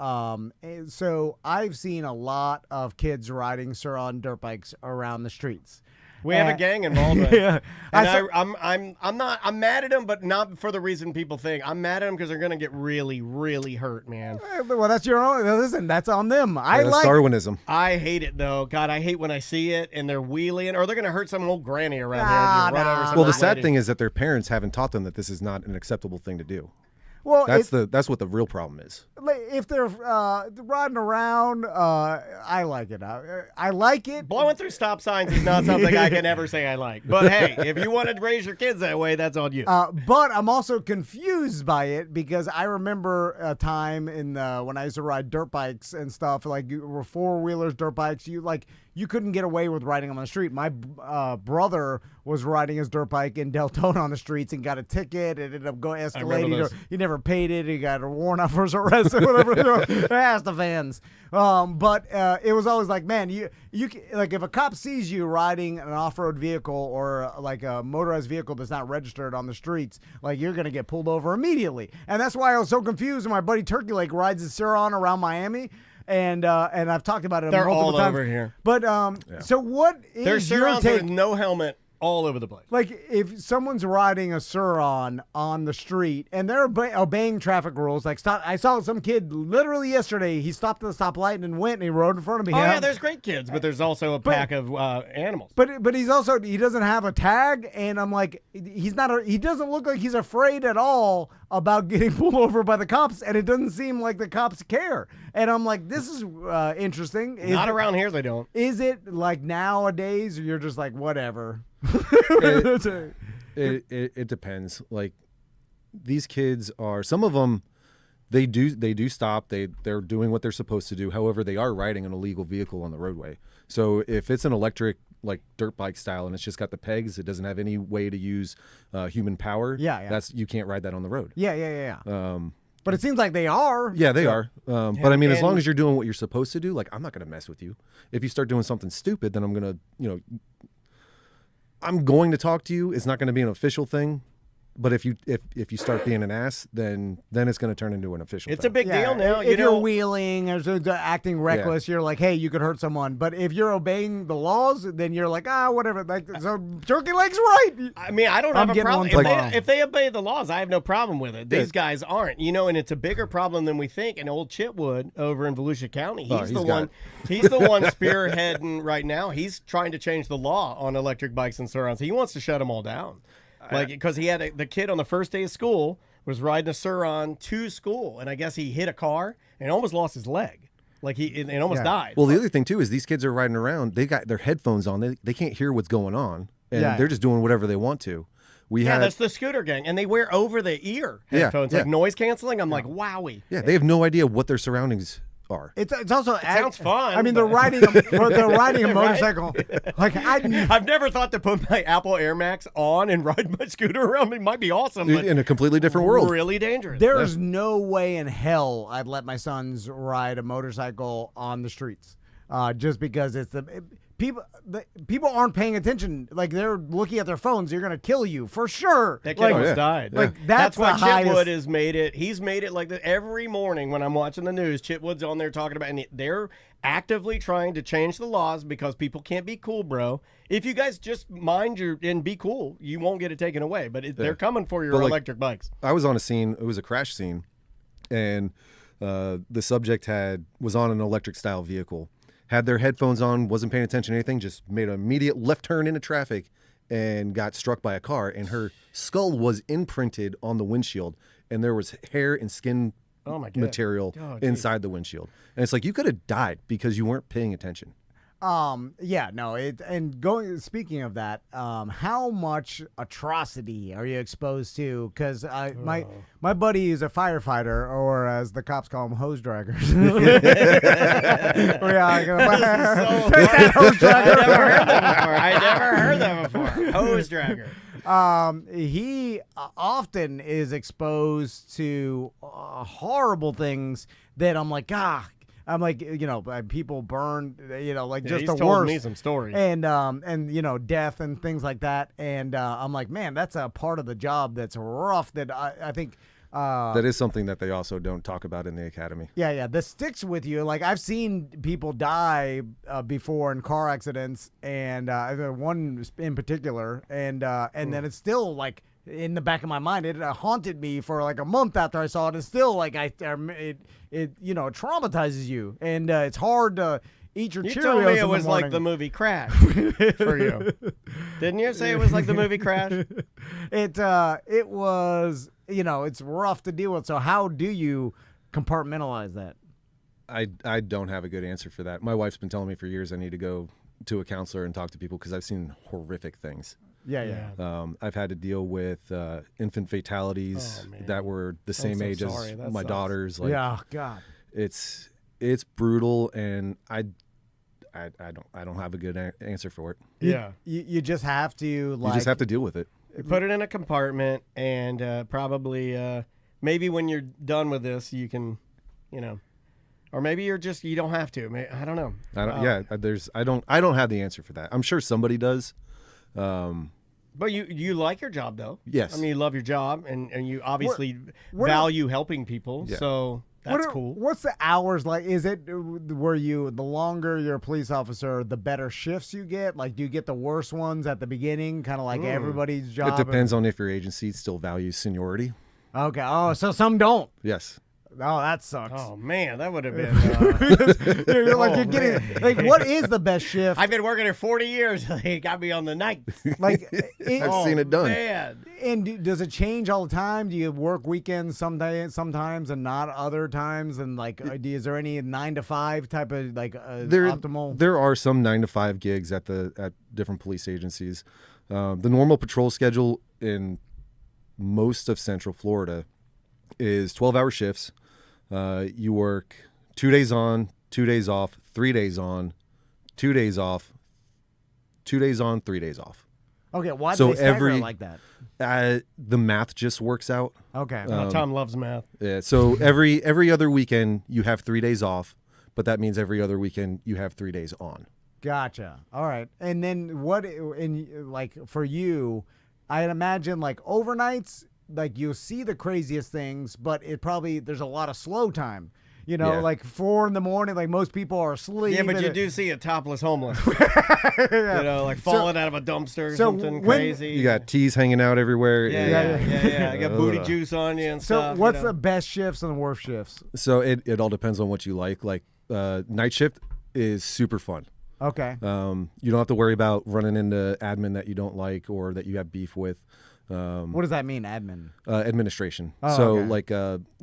Speaker 3: So I've seen a lot of kids riding Sur-on dirt bikes around the streets.
Speaker 4: We have a gang involved.
Speaker 3: Yeah,
Speaker 4: I'm mad at them, but not for the reason people think. I'm mad at them because they're gonna get really, really hurt, man.
Speaker 3: Well, that's your own. Listen, that's on them.
Speaker 6: That's Darwinism.
Speaker 4: I hate it though. God, I hate when I see it and they're wheeling, or they're gonna hurt some old granny around here. And just run over some
Speaker 6: well, the
Speaker 4: old
Speaker 6: sad
Speaker 4: lady.
Speaker 6: thing is that their parents haven't taught them that this is not an acceptable thing to do.
Speaker 3: Well,
Speaker 6: that's what the real problem is.
Speaker 3: If they're riding around, I like it. I like it.
Speaker 4: Blowing through stop signs is not something I can ever say I like. But hey, if you want to raise your kids that way, that's on you.
Speaker 3: But I'm also confused by it because I remember a time when I used to ride dirt bikes and stuff, like you were four-wheelers, dirt bikes. You couldn't get away with riding them on the street. My brother was riding his dirt bike in Deltona on the streets and got a ticket. It ended up escalating. He never paid it. He got a warrant out for his arrest or whatever. Ask the fans. But it was always like, man, you like if a cop sees you riding an off-road vehicle or like a motorized vehicle that's not registered on the streets, like you're gonna get pulled over immediately. And that's why I was so confused when my buddy Turkey Lake rides his Sur-on around Miami. And I've talked about it multiple times.
Speaker 4: They're all over here.
Speaker 3: But so what is
Speaker 4: There's
Speaker 3: your
Speaker 4: Sur-ons
Speaker 3: take?
Speaker 4: with no helmet all over the place.
Speaker 3: Like if someone's riding a Sur-on on the street and they're obeying traffic rules, like I saw some kid literally yesterday. He stopped at the stoplight and went and he rode in front of me.
Speaker 4: Oh yeah, there's great kids, but there's also a pack of animals.
Speaker 3: But he doesn't have a tag, and I'm like, he doesn't look like he's afraid at all about getting pulled over by the cops, and it doesn't seem like the cops care. And I'm like, this is interesting.
Speaker 4: Not around here, they don't.
Speaker 3: Is it like nowadays, or you're just like whatever?
Speaker 6: It depends. Like these kids are, some of them, they do stop. They're doing what they're supposed to do. However, they are riding an illegal vehicle on the roadway. So if it's an electric like dirt bike style and it's just got the pegs, it doesn't have any way to use human power.
Speaker 3: Yeah.
Speaker 6: You can't ride that on the road.
Speaker 3: Yeah. But it seems like they are.
Speaker 6: Yeah, they are. But I mean, as long as you're doing what you're supposed to do, like I'm not going to mess with you. If you start doing something stupid, then I'm going to, I'm going to talk to you. It's not going to be an official thing. But if you start being an ass, then it's going to turn into an official
Speaker 4: It's
Speaker 6: thing.
Speaker 4: a big deal now.
Speaker 3: If you're wheeling or acting reckless, you're like, hey, you could hurt someone. But if you're obeying the laws, then you're like, whatever. Like, so Turkey Lake's right.
Speaker 4: I mean, I don't have a problem.
Speaker 3: Tomorrow.
Speaker 4: If they obey the laws, I have no problem with it. These guys aren't, and it's a bigger problem than we think. And old Chitwood over in Volusia County, he's the one spearheading right now. He's trying to change the law on electric bikes and Sur-ons. He wants to shut them all down. Like, because he had the kid on the first day of school was riding a Sur-on to school, and I guess he hit a car and almost lost his leg. Like and almost died.
Speaker 6: Well, the other thing too is these kids are riding around. They got their headphones on. They can't hear what's going on, and they're just doing whatever they want to.
Speaker 4: That's the scooter gang, and they wear over the ear headphones, like noise canceling. I'm like, wowie.
Speaker 6: Yeah, they have no idea what their surroundings are.
Speaker 3: It's also
Speaker 4: sounds fun.
Speaker 3: I mean, they're riding a motorcycle. Like
Speaker 4: I've never thought to put my Apple Air Max on and ride my scooter around. It might be awesome, but
Speaker 6: in a completely different world.
Speaker 4: Really dangerous.
Speaker 3: There's no way in hell I'd let my sons ride a motorcycle on the streets, just because people aren't paying attention. Like they're looking at their phones. You're gonna kill you for sure.
Speaker 4: That kid
Speaker 3: Like,
Speaker 4: almost died.
Speaker 3: like,
Speaker 4: that's why
Speaker 3: that's the highest-
Speaker 4: Chitwood has made it. He's made it like that every morning when I'm watching the news. Chitwood's on there talking about, and they're actively trying to change the laws because people can't be cool, bro. If you guys just mind and be cool, you won't get it taken away. But they're coming for your electric bikes.
Speaker 6: I was on a scene. It was a crash scene, and the subject was on an electric style vehicle, had their headphones on, wasn't paying attention to anything, just made an immediate left turn into traffic and got struck by a car, and her skull was imprinted on the windshield, and there was hair and skin material inside the windshield. And it's like, you could have died because you weren't paying attention.
Speaker 3: Yeah, no, speaking of that, how much atrocity are you exposed to? Because my buddy is a firefighter, or as the cops call them, hose draggers.
Speaker 4: I never heard that before. Hose dragger.
Speaker 3: He often is exposed to horrible things that I'm like, people burn, like just
Speaker 4: he's
Speaker 3: the
Speaker 4: told
Speaker 3: worst.
Speaker 4: me some stories.
Speaker 3: And death and things like that. And I'm like, man, that's a part of the job that's rough that I think.
Speaker 6: That is something that they also don't talk about in the academy.
Speaker 3: Yeah, that sticks with you. Like, I've seen people die before in car accidents, and one in particular, and then it's still like in the back of my mind. It haunted me for like a month after I saw it. It's still like it traumatizes you, and it's hard to eat your Cheerios.
Speaker 4: You told me it
Speaker 3: in the
Speaker 4: was like
Speaker 3: morning.
Speaker 4: the movie Crash for you. Didn't you say it was like the movie Crash?
Speaker 3: It was, it's rough to deal with. So how do you compartmentalize that?
Speaker 6: I don't have a good answer for that. My wife's been telling me for years I need to go to a counselor and talk to people because I've seen horrific things.
Speaker 3: Yeah.
Speaker 6: I've had to deal with infant fatalities that were the same age as my daughters. Like,
Speaker 3: yeah, God.
Speaker 6: It's brutal, and I don't have a good answer for it.
Speaker 4: Yeah.
Speaker 3: You just have to
Speaker 6: You just have to deal with it.
Speaker 4: Put it in a compartment, and probably maybe when you're done with this, you can, or maybe you don't have to. I don't know.
Speaker 6: I don't have the answer for that. I'm sure somebody does.
Speaker 4: But you like your job, though.
Speaker 6: Yes.
Speaker 4: I mean, you love your job, and you obviously value helping people.
Speaker 6: Yeah.
Speaker 4: So that's cool.
Speaker 3: What's the hours like? Is it where the longer you're a police officer, the better shifts you get? Like, do you get the worst ones at the beginning, kind of like everybody's job?
Speaker 6: It depends on if your agency still values seniority.
Speaker 3: Okay. Oh, so some don't.
Speaker 6: Yes.
Speaker 3: Oh, that sucks.
Speaker 4: Oh man, that would have been.
Speaker 3: You're getting like, what is the best shift?
Speaker 4: I've been working here 40 years. They got me on the night.
Speaker 3: Like,
Speaker 6: I've seen it done.
Speaker 4: Man.
Speaker 3: And does it change all the time? Do you work weekends sometimes and not other times? And like, is there any 9 to 5 type of optimal?
Speaker 6: There are some 9 to 5 gigs at different police agencies. The normal patrol schedule in most of Central Florida is 12-hour shifts. You work 2 days on, 2 days off, 3 days on, 2 days off, 2 days on, 3 days off.
Speaker 3: Okay, why do they stagger it like that?
Speaker 6: The math just works out.
Speaker 3: Okay.
Speaker 4: Tom loves math.
Speaker 6: Yeah. So every other weekend you have 3 days off, but that means every other weekend you have 3 days on.
Speaker 3: Gotcha. All right. And then for you, I'd imagine like overnights, like you'll see the craziest things, but there's a lot of slow time. Like 4 a.m, like most people are asleep.
Speaker 4: Yeah, but you do see a topless homeless. Like falling out of a dumpster or something crazy.
Speaker 6: You got tees hanging out everywhere.
Speaker 4: Yeah. You got booty juice on you and stuff.
Speaker 3: So what's the best shifts and the worst shifts?
Speaker 6: So it all depends on what you like. Like night shift is super fun.
Speaker 3: Okay.
Speaker 6: You don't have to worry about running into admin that you don't like or that you have beef with.
Speaker 3: What does that mean, admin?
Speaker 6: Administration.
Speaker 3: Oh,
Speaker 6: so
Speaker 3: okay.
Speaker 6: like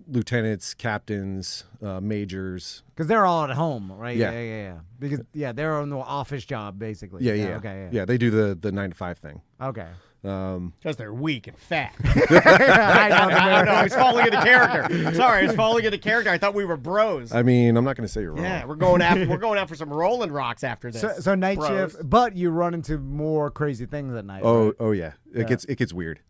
Speaker 6: lieutenants, captains, majors.
Speaker 3: Because they're all at home, right?
Speaker 6: Yeah.
Speaker 3: Yeah. Because they're on the office job basically.
Speaker 6: Yeah.
Speaker 3: Okay.
Speaker 6: Yeah, they do the 9 to 5 thing.
Speaker 3: Okay.
Speaker 4: Because they're weak and fat.
Speaker 3: I know.
Speaker 4: I was falling into character. Sorry, I was falling into character. I thought we were bros.
Speaker 6: I mean, I'm not going to say you're wrong.
Speaker 4: Yeah, we're going after some Rolling Rocks after this.
Speaker 3: So night
Speaker 4: bros.
Speaker 3: shift, but you run into more crazy things at night.
Speaker 6: Oh,
Speaker 3: right?
Speaker 6: oh yeah. It gets weird.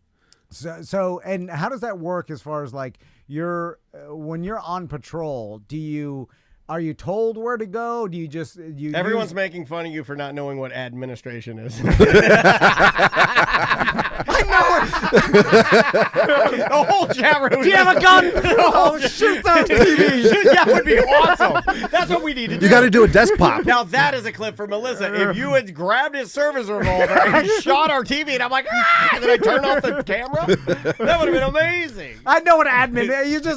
Speaker 3: So and how does that work as far as like when you're on patrol? Do you Are you told where to go? Do you just you?
Speaker 4: Everyone's making fun of you for not knowing what administration is.
Speaker 3: I know it.
Speaker 4: The whole chat room.
Speaker 3: Do you have a gun? Oh, shoot the TV.
Speaker 4: That would be awesome. That's what we need to do.
Speaker 6: You got to do a desk pop.
Speaker 4: Now that is a clip for Melissa. If you had grabbed his service revolver and shot our TV, and I'm like, and then I turn off the camera, that would have been amazing.
Speaker 3: I know what admin.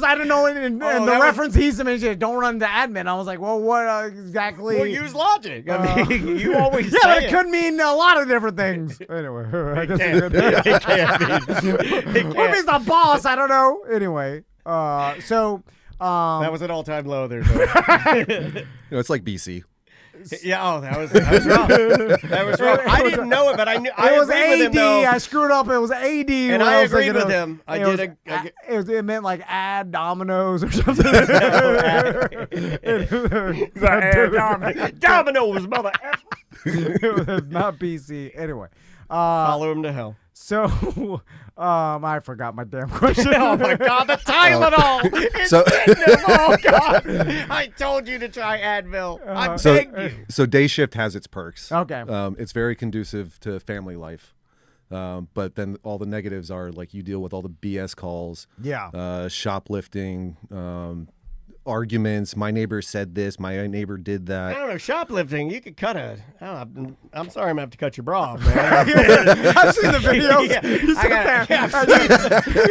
Speaker 3: I don't know. And the
Speaker 4: that
Speaker 3: reference he's mentioned, don't run to admin. I was like, well, what exactly?
Speaker 4: Well, use logic. I mean, you always
Speaker 3: yeah,
Speaker 4: say
Speaker 3: but it could mean a lot of different things. Anyway, I guess
Speaker 4: It can't mean.
Speaker 3: what means the boss? I don't know. Anyway, so
Speaker 4: That was an all-time low there. So.
Speaker 6: It's like BC.
Speaker 4: Yeah, that was wrong. That was wrong. I didn't know it, but I knew. I
Speaker 3: it was
Speaker 4: agreed with him,
Speaker 3: AD.
Speaker 4: though.
Speaker 3: I screwed up. It was AD.
Speaker 4: And I agreed with him.
Speaker 3: It meant like add dominoes or something.
Speaker 4: Dominoes, mother.
Speaker 3: It was not BC. Anyway,
Speaker 4: Follow him to hell.
Speaker 3: so I forgot my damn question.
Speaker 4: Oh my God, the Tylenol! It's
Speaker 6: So-
Speaker 4: oh God! I told you to try Advil. I begged you.
Speaker 6: So day shift has its perks.
Speaker 3: Okay.
Speaker 6: It's very conducive to family life. But then all the negatives are like you deal with all the BS calls,
Speaker 3: Yeah.
Speaker 6: shoplifting, arguments. My neighbor said this. My neighbor did
Speaker 4: I
Speaker 6: that.
Speaker 4: don't know, shoplifting, you could cut a. I'm sorry, I'm going to have to cut your bra off, man.
Speaker 3: I've seen the videos.
Speaker 4: Yeah,
Speaker 3: You sit there.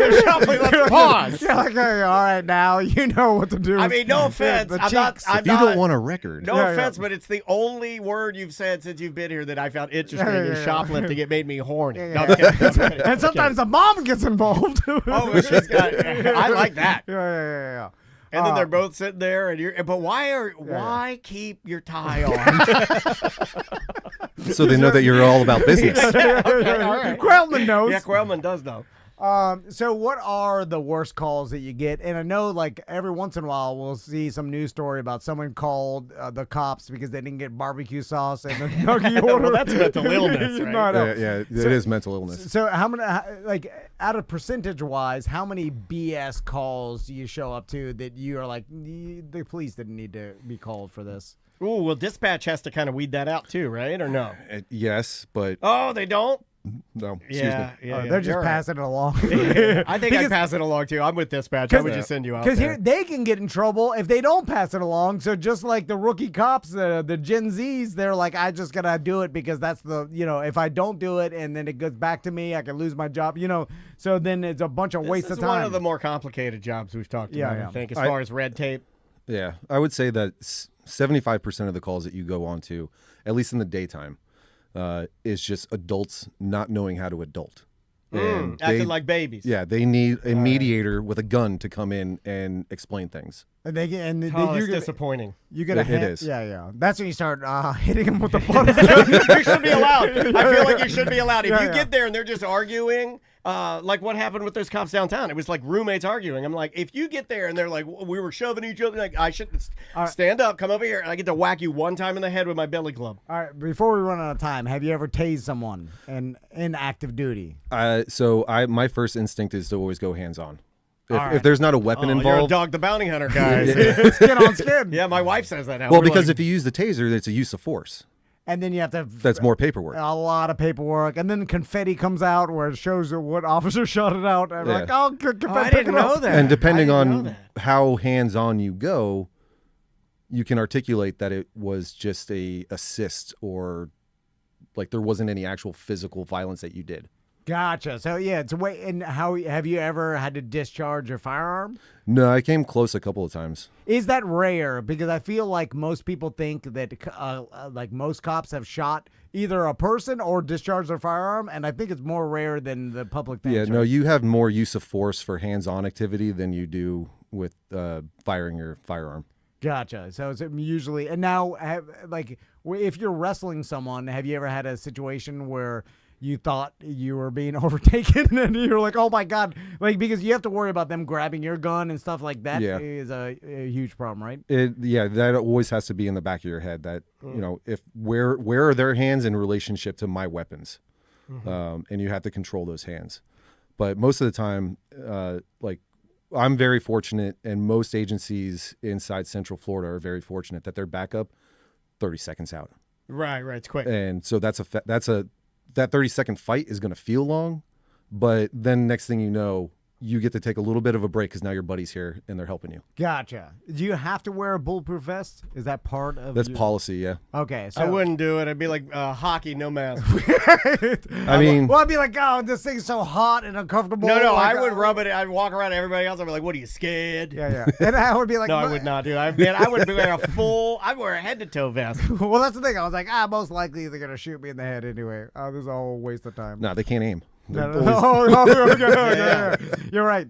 Speaker 4: You're shoplifting, let's pause.
Speaker 3: Yeah, like, okay, all right, now you know what to do.
Speaker 4: I mean, no offense.
Speaker 3: The
Speaker 4: I'm not.
Speaker 3: cheeks.
Speaker 4: I'm
Speaker 6: If you
Speaker 4: not,
Speaker 6: don't want a record,
Speaker 4: No
Speaker 3: Yeah,
Speaker 4: offense,
Speaker 3: yeah.
Speaker 4: but it's the only word you've said since you've been here that I found interesting
Speaker 3: Yeah,
Speaker 4: is
Speaker 3: yeah.
Speaker 4: shoplifting. It made me horny.
Speaker 3: Yeah,
Speaker 4: No, I'm
Speaker 3: yeah.
Speaker 4: kidding. I'm kidding.
Speaker 3: And sometimes the mom gets involved.
Speaker 4: Oh, well, she's got. I like that.
Speaker 3: Yeah.
Speaker 4: And then they're both sitting there, and you're. But why keep your tie on?
Speaker 6: so they know that you're all about business.
Speaker 4: Okay, all right.
Speaker 3: Quailman knows.
Speaker 4: Yeah, Quailman does know.
Speaker 3: So what are the worst calls that you get? And I know, like, every once in a while we'll see some news story about someone called the cops because they didn't get barbecue sauce and the nugget order.
Speaker 4: Well, that's mental illness, right?
Speaker 3: No, I know.
Speaker 6: Yeah, it is mental illness.
Speaker 3: So how many, like, out of percentage-wise, how many BS calls do you show up to that you are like, the police didn't need to be called for this?
Speaker 4: Ooh, well, dispatch has to kind of weed that out too, right? Or no?
Speaker 6: Yes, but
Speaker 4: Oh, they don't?
Speaker 6: no. Excuse
Speaker 4: Yeah,
Speaker 6: me.
Speaker 4: yeah.
Speaker 3: They're just
Speaker 4: you're right.
Speaker 3: passing it along.
Speaker 4: I think I'd pass it along too. I'm with dispatch. I would just send you out
Speaker 3: Because
Speaker 4: there.
Speaker 3: here they can get in trouble if they don't pass it along. So just like the rookie cops, the Gen Zs, they're like, I just gotta do it because that's if I don't do it and then it goes back to me, I can lose my job. So then it's a bunch of waste
Speaker 4: This
Speaker 3: of
Speaker 4: is
Speaker 3: time.
Speaker 4: one of the more complicated jobs we've talked
Speaker 3: Yeah,
Speaker 4: about,
Speaker 3: yeah.
Speaker 4: I think, as far as red tape.
Speaker 6: Yeah, I would say that 75% of the calls that you go on to, at least in the daytime, is just adults not knowing how to adult. And
Speaker 4: Acting like babies.
Speaker 6: Yeah, they need a mediator with a gun to come in and explain things.
Speaker 3: and they get and
Speaker 4: Oh,
Speaker 3: you
Speaker 4: it's
Speaker 3: get
Speaker 4: disappointing.
Speaker 3: you get a
Speaker 6: It
Speaker 3: hit.
Speaker 6: is.
Speaker 3: Yeah. That's when you start hitting them with the butter.
Speaker 4: You should be allowed. I feel like you should be allowed. If
Speaker 3: Yeah,
Speaker 4: you
Speaker 3: yeah.
Speaker 4: get there and they're just arguing, like what happened with those cops downtown, it was like roommates arguing. I'm like, if you get there and they're like, we were shoving each other, like I should stand up, come over here, and I get to whack you one time in the head with my belly club.
Speaker 3: All right, before we run out of time, have you ever tased someone in active duty?
Speaker 6: So my first instinct is to always go hands on. If there's not a weapon
Speaker 4: You're a
Speaker 6: involved,
Speaker 4: Dog the Bounty Hunter, guys.
Speaker 3: Skin on skin.
Speaker 4: Yeah, my wife says that now.
Speaker 6: well,
Speaker 4: We're
Speaker 6: because
Speaker 4: like,
Speaker 6: if you use the taser, it's a use of force.
Speaker 3: And then you have to.
Speaker 6: That's more paperwork.
Speaker 3: A lot of paperwork, and then confetti comes out where it shows what officer shot it out. And
Speaker 6: Yeah.
Speaker 3: like, oh, confetti,
Speaker 4: I didn't know that.
Speaker 6: And depending
Speaker 4: I didn't know
Speaker 6: on
Speaker 4: that.
Speaker 6: how hands on you go, you can articulate that it was just a assist or like there wasn't any actual physical violence that you did.
Speaker 3: Gotcha. So yeah, it's a way. And how have you ever had to discharge your firearm?
Speaker 6: No, I came close a couple of times.
Speaker 3: Is that rare? Because I feel like most people think that like most cops have shot either a person or discharged their firearm, and I think it's more rare than the public thinks.
Speaker 6: Yeah, no,
Speaker 3: right?
Speaker 6: you have more use of force for hands-on activity than you do with firing your firearm.
Speaker 3: Gotcha. So it's usually, and now, if you're wrestling someone, have you ever had a situation where you thought you were being overtaken and you're like, oh my God, like, because you have to worry about them grabbing your gun and stuff like that is a huge problem, right?
Speaker 6: That always has to be in the back of your head that, if where are their hands in relationship to my weapons? And you have to control those hands. But most of the time, like I'm very fortunate, and most agencies inside Central Florida are very fortunate that their backup 30 seconds out.
Speaker 4: Right, it's quick.
Speaker 6: And so that 30-second fight is going to feel long, but then next thing you know, you get to take a little bit of a break because now your buddy's here and they're helping you.
Speaker 3: Gotcha. Do you have to wear a bulletproof vest? Is that part of
Speaker 6: That's policy, yeah.
Speaker 3: Okay, so
Speaker 4: I wouldn't do it. I'd be like hockey, no mask.
Speaker 6: I mean,
Speaker 3: well, I'd be like, oh, this thing's so hot and uncomfortable.
Speaker 4: No,
Speaker 3: like,
Speaker 4: I would rub it. I'd walk around everybody else. I'd be like, what are you, scared?
Speaker 3: Yeah. And I would be like,
Speaker 4: No, I would not do that. I would wear I'd wear a head-to-toe vest.
Speaker 3: Well, that's the thing. I was like, most likely they're going to shoot me in the head anyway. This is a whole waste of time.
Speaker 6: no, they can't aim.
Speaker 3: No,
Speaker 6: They're
Speaker 3: no,
Speaker 6: always-
Speaker 3: okay. You're right.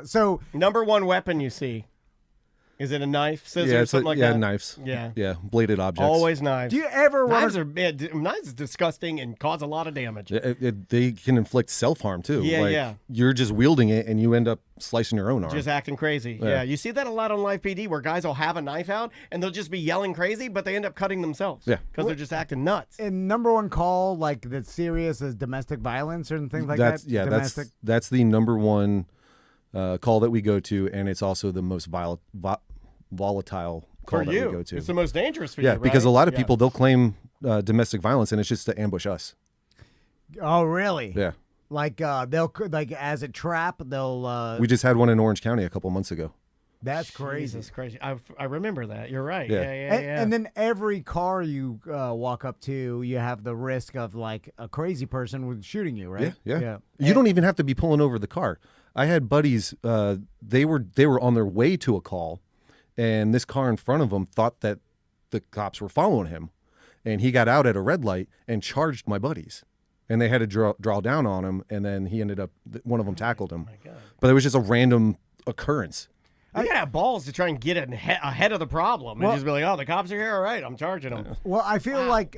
Speaker 3: So
Speaker 4: Number one weapon you see. Is it a knife, scissors,
Speaker 6: yeah, it's
Speaker 4: something like that?
Speaker 6: knives.
Speaker 4: Yeah.
Speaker 6: Yeah, bladed objects.
Speaker 4: Always knives.
Speaker 3: do you ever run?
Speaker 4: Knives are disgusting and cause a lot of damage.
Speaker 6: They can inflict self-harm too.
Speaker 4: Yeah,
Speaker 6: like,
Speaker 4: yeah.
Speaker 6: You're just wielding it and you end up slicing your own arm.
Speaker 4: Just acting crazy.
Speaker 6: Yeah.
Speaker 4: Yeah, you see that a lot on Live PD where guys will have a knife out and they'll just be yelling crazy, but they end up cutting themselves.
Speaker 6: Yeah.
Speaker 4: Because they're just acting nuts.
Speaker 3: And number one call like that's serious is domestic violence or things like that.
Speaker 6: Yeah,
Speaker 3: domestic.
Speaker 6: that's the number one call that we go to, and it's also the most volatile call
Speaker 4: For
Speaker 6: that
Speaker 4: you.
Speaker 6: we go to.
Speaker 4: It's the most dangerous for you,
Speaker 6: Yeah, because a
Speaker 4: right?
Speaker 6: lot of
Speaker 4: Yeah.
Speaker 6: people, they'll claim domestic violence, and it's just to ambush us.
Speaker 3: Oh, really?
Speaker 6: Yeah.
Speaker 3: Like they'll like as a trap. They'll.
Speaker 6: We just had one in Orange County a couple months ago.
Speaker 3: That's crazy.
Speaker 4: Jesus Christ. I remember that. You're right.
Speaker 6: Yeah.
Speaker 4: Yeah.
Speaker 3: And then every car you walk up to, you have the risk of like a crazy person with shooting you, right?
Speaker 6: Yeah. You don't even have to be pulling over the car. I had buddies. They were on their way to a call, and this car in front of them thought that the cops were following him, and he got out at a red light and charged my buddies, and they had to draw down on him, and then he ended up one of them tackled him. But it was just a random occurrence.
Speaker 4: You gotta have balls to try and get ahead of the problem and
Speaker 3: Well-
Speaker 4: just be like, oh, the cops are here. All right, I'm charging them.
Speaker 3: Well, I feel like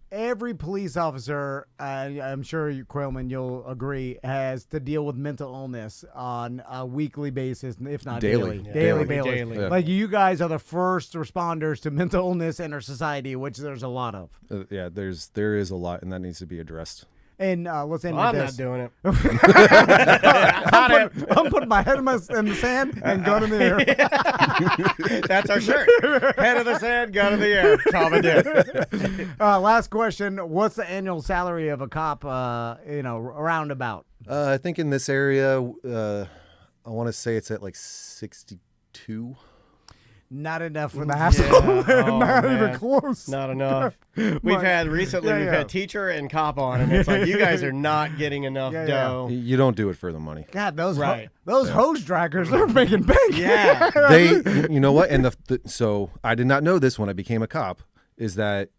Speaker 3: every police officer, I'm sure you, Quailman, you'll agree, has to deal with mental illness on a weekly basis, if not
Speaker 6: Daily.
Speaker 3: daily.
Speaker 6: Yeah.
Speaker 3: Daily.
Speaker 4: Daily.
Speaker 6: Yeah.
Speaker 3: Like you guys are the first responders to mental illness in our society, which there's a lot of.
Speaker 6: Yeah, there is a lot, and that needs to be addressed.
Speaker 3: And let's end
Speaker 4: I'm
Speaker 3: with
Speaker 4: not
Speaker 3: this.
Speaker 4: doing it.
Speaker 3: I'm putting my head in the sand and gun in the air.
Speaker 4: That's our shirt. Head of the sand, gun in the air. Tom
Speaker 3: Last question: what's the annual salary of a cop? Roundabout.
Speaker 6: I think in this area, I want to say it's at like 62.
Speaker 3: Not enough for the hassle.
Speaker 4: Oh,
Speaker 3: Not
Speaker 4: man.
Speaker 3: even close.
Speaker 4: Not enough. We've had teacher and cop on, and it's like you guys are not getting enough
Speaker 3: Yeah, yeah.
Speaker 4: dough.
Speaker 6: You don't do it for the money.
Speaker 3: God, those
Speaker 4: Right.
Speaker 3: those hose draggers, they're making bank.
Speaker 4: Yeah.
Speaker 6: You know what? And so I did not know this when I became a cop, is that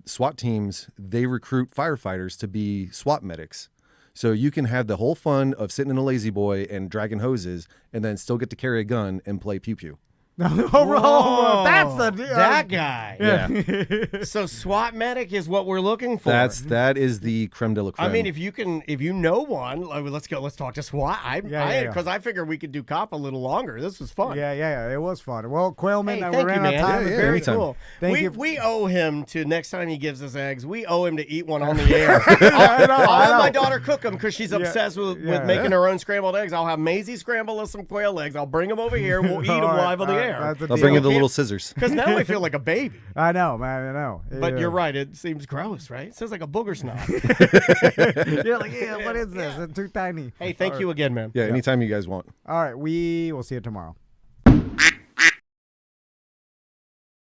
Speaker 6: SWAT teams, they recruit firefighters to be SWAT medics. So you can have the whole fun of sitting in a lazy boy and dragging hoses and then still get to carry a gun and play pew-pew.
Speaker 3: Oh, that's the deal.
Speaker 4: That guy.
Speaker 6: Yeah.
Speaker 4: So SWAT medic is what we're looking for.
Speaker 6: That is the creme de la creme.
Speaker 4: I mean, if you know one, let's talk to SWAT. Because I figured we could do cop a little longer. This was fun.
Speaker 3: Yeah. It was fun. Well, Quailman,
Speaker 4: Hey,
Speaker 3: we
Speaker 4: thank
Speaker 3: ran
Speaker 4: you,
Speaker 3: out of
Speaker 4: man.
Speaker 3: time.
Speaker 4: That was
Speaker 6: Yeah,
Speaker 4: very
Speaker 6: anytime.
Speaker 4: cool.
Speaker 3: Thank
Speaker 4: we
Speaker 3: you.
Speaker 4: we owe him to next time he gives us eggs. We owe him to eat one on the air.
Speaker 3: I know.
Speaker 4: I'll have my daughter cook them because she's obsessed with
Speaker 3: yeah.
Speaker 4: making her own scrambled eggs. I'll have Maisie scramble us some quail eggs. I'll bring them over here. We'll eat them
Speaker 3: All right,
Speaker 4: live on the
Speaker 3: all right,
Speaker 4: air.
Speaker 3: that's a
Speaker 6: I'll
Speaker 3: deal.
Speaker 6: bring you the little scissors.
Speaker 4: Because now I feel like a baby.
Speaker 3: I know, man. I know.
Speaker 4: But
Speaker 3: Yeah.
Speaker 4: you're right. It seems gross, right? It sounds like a booger snot.
Speaker 3: You're like, what is this? It's too tiny.
Speaker 4: Hey, thank you again, man.
Speaker 6: Yeah, anytime you guys want.
Speaker 3: All right, we will see you tomorrow.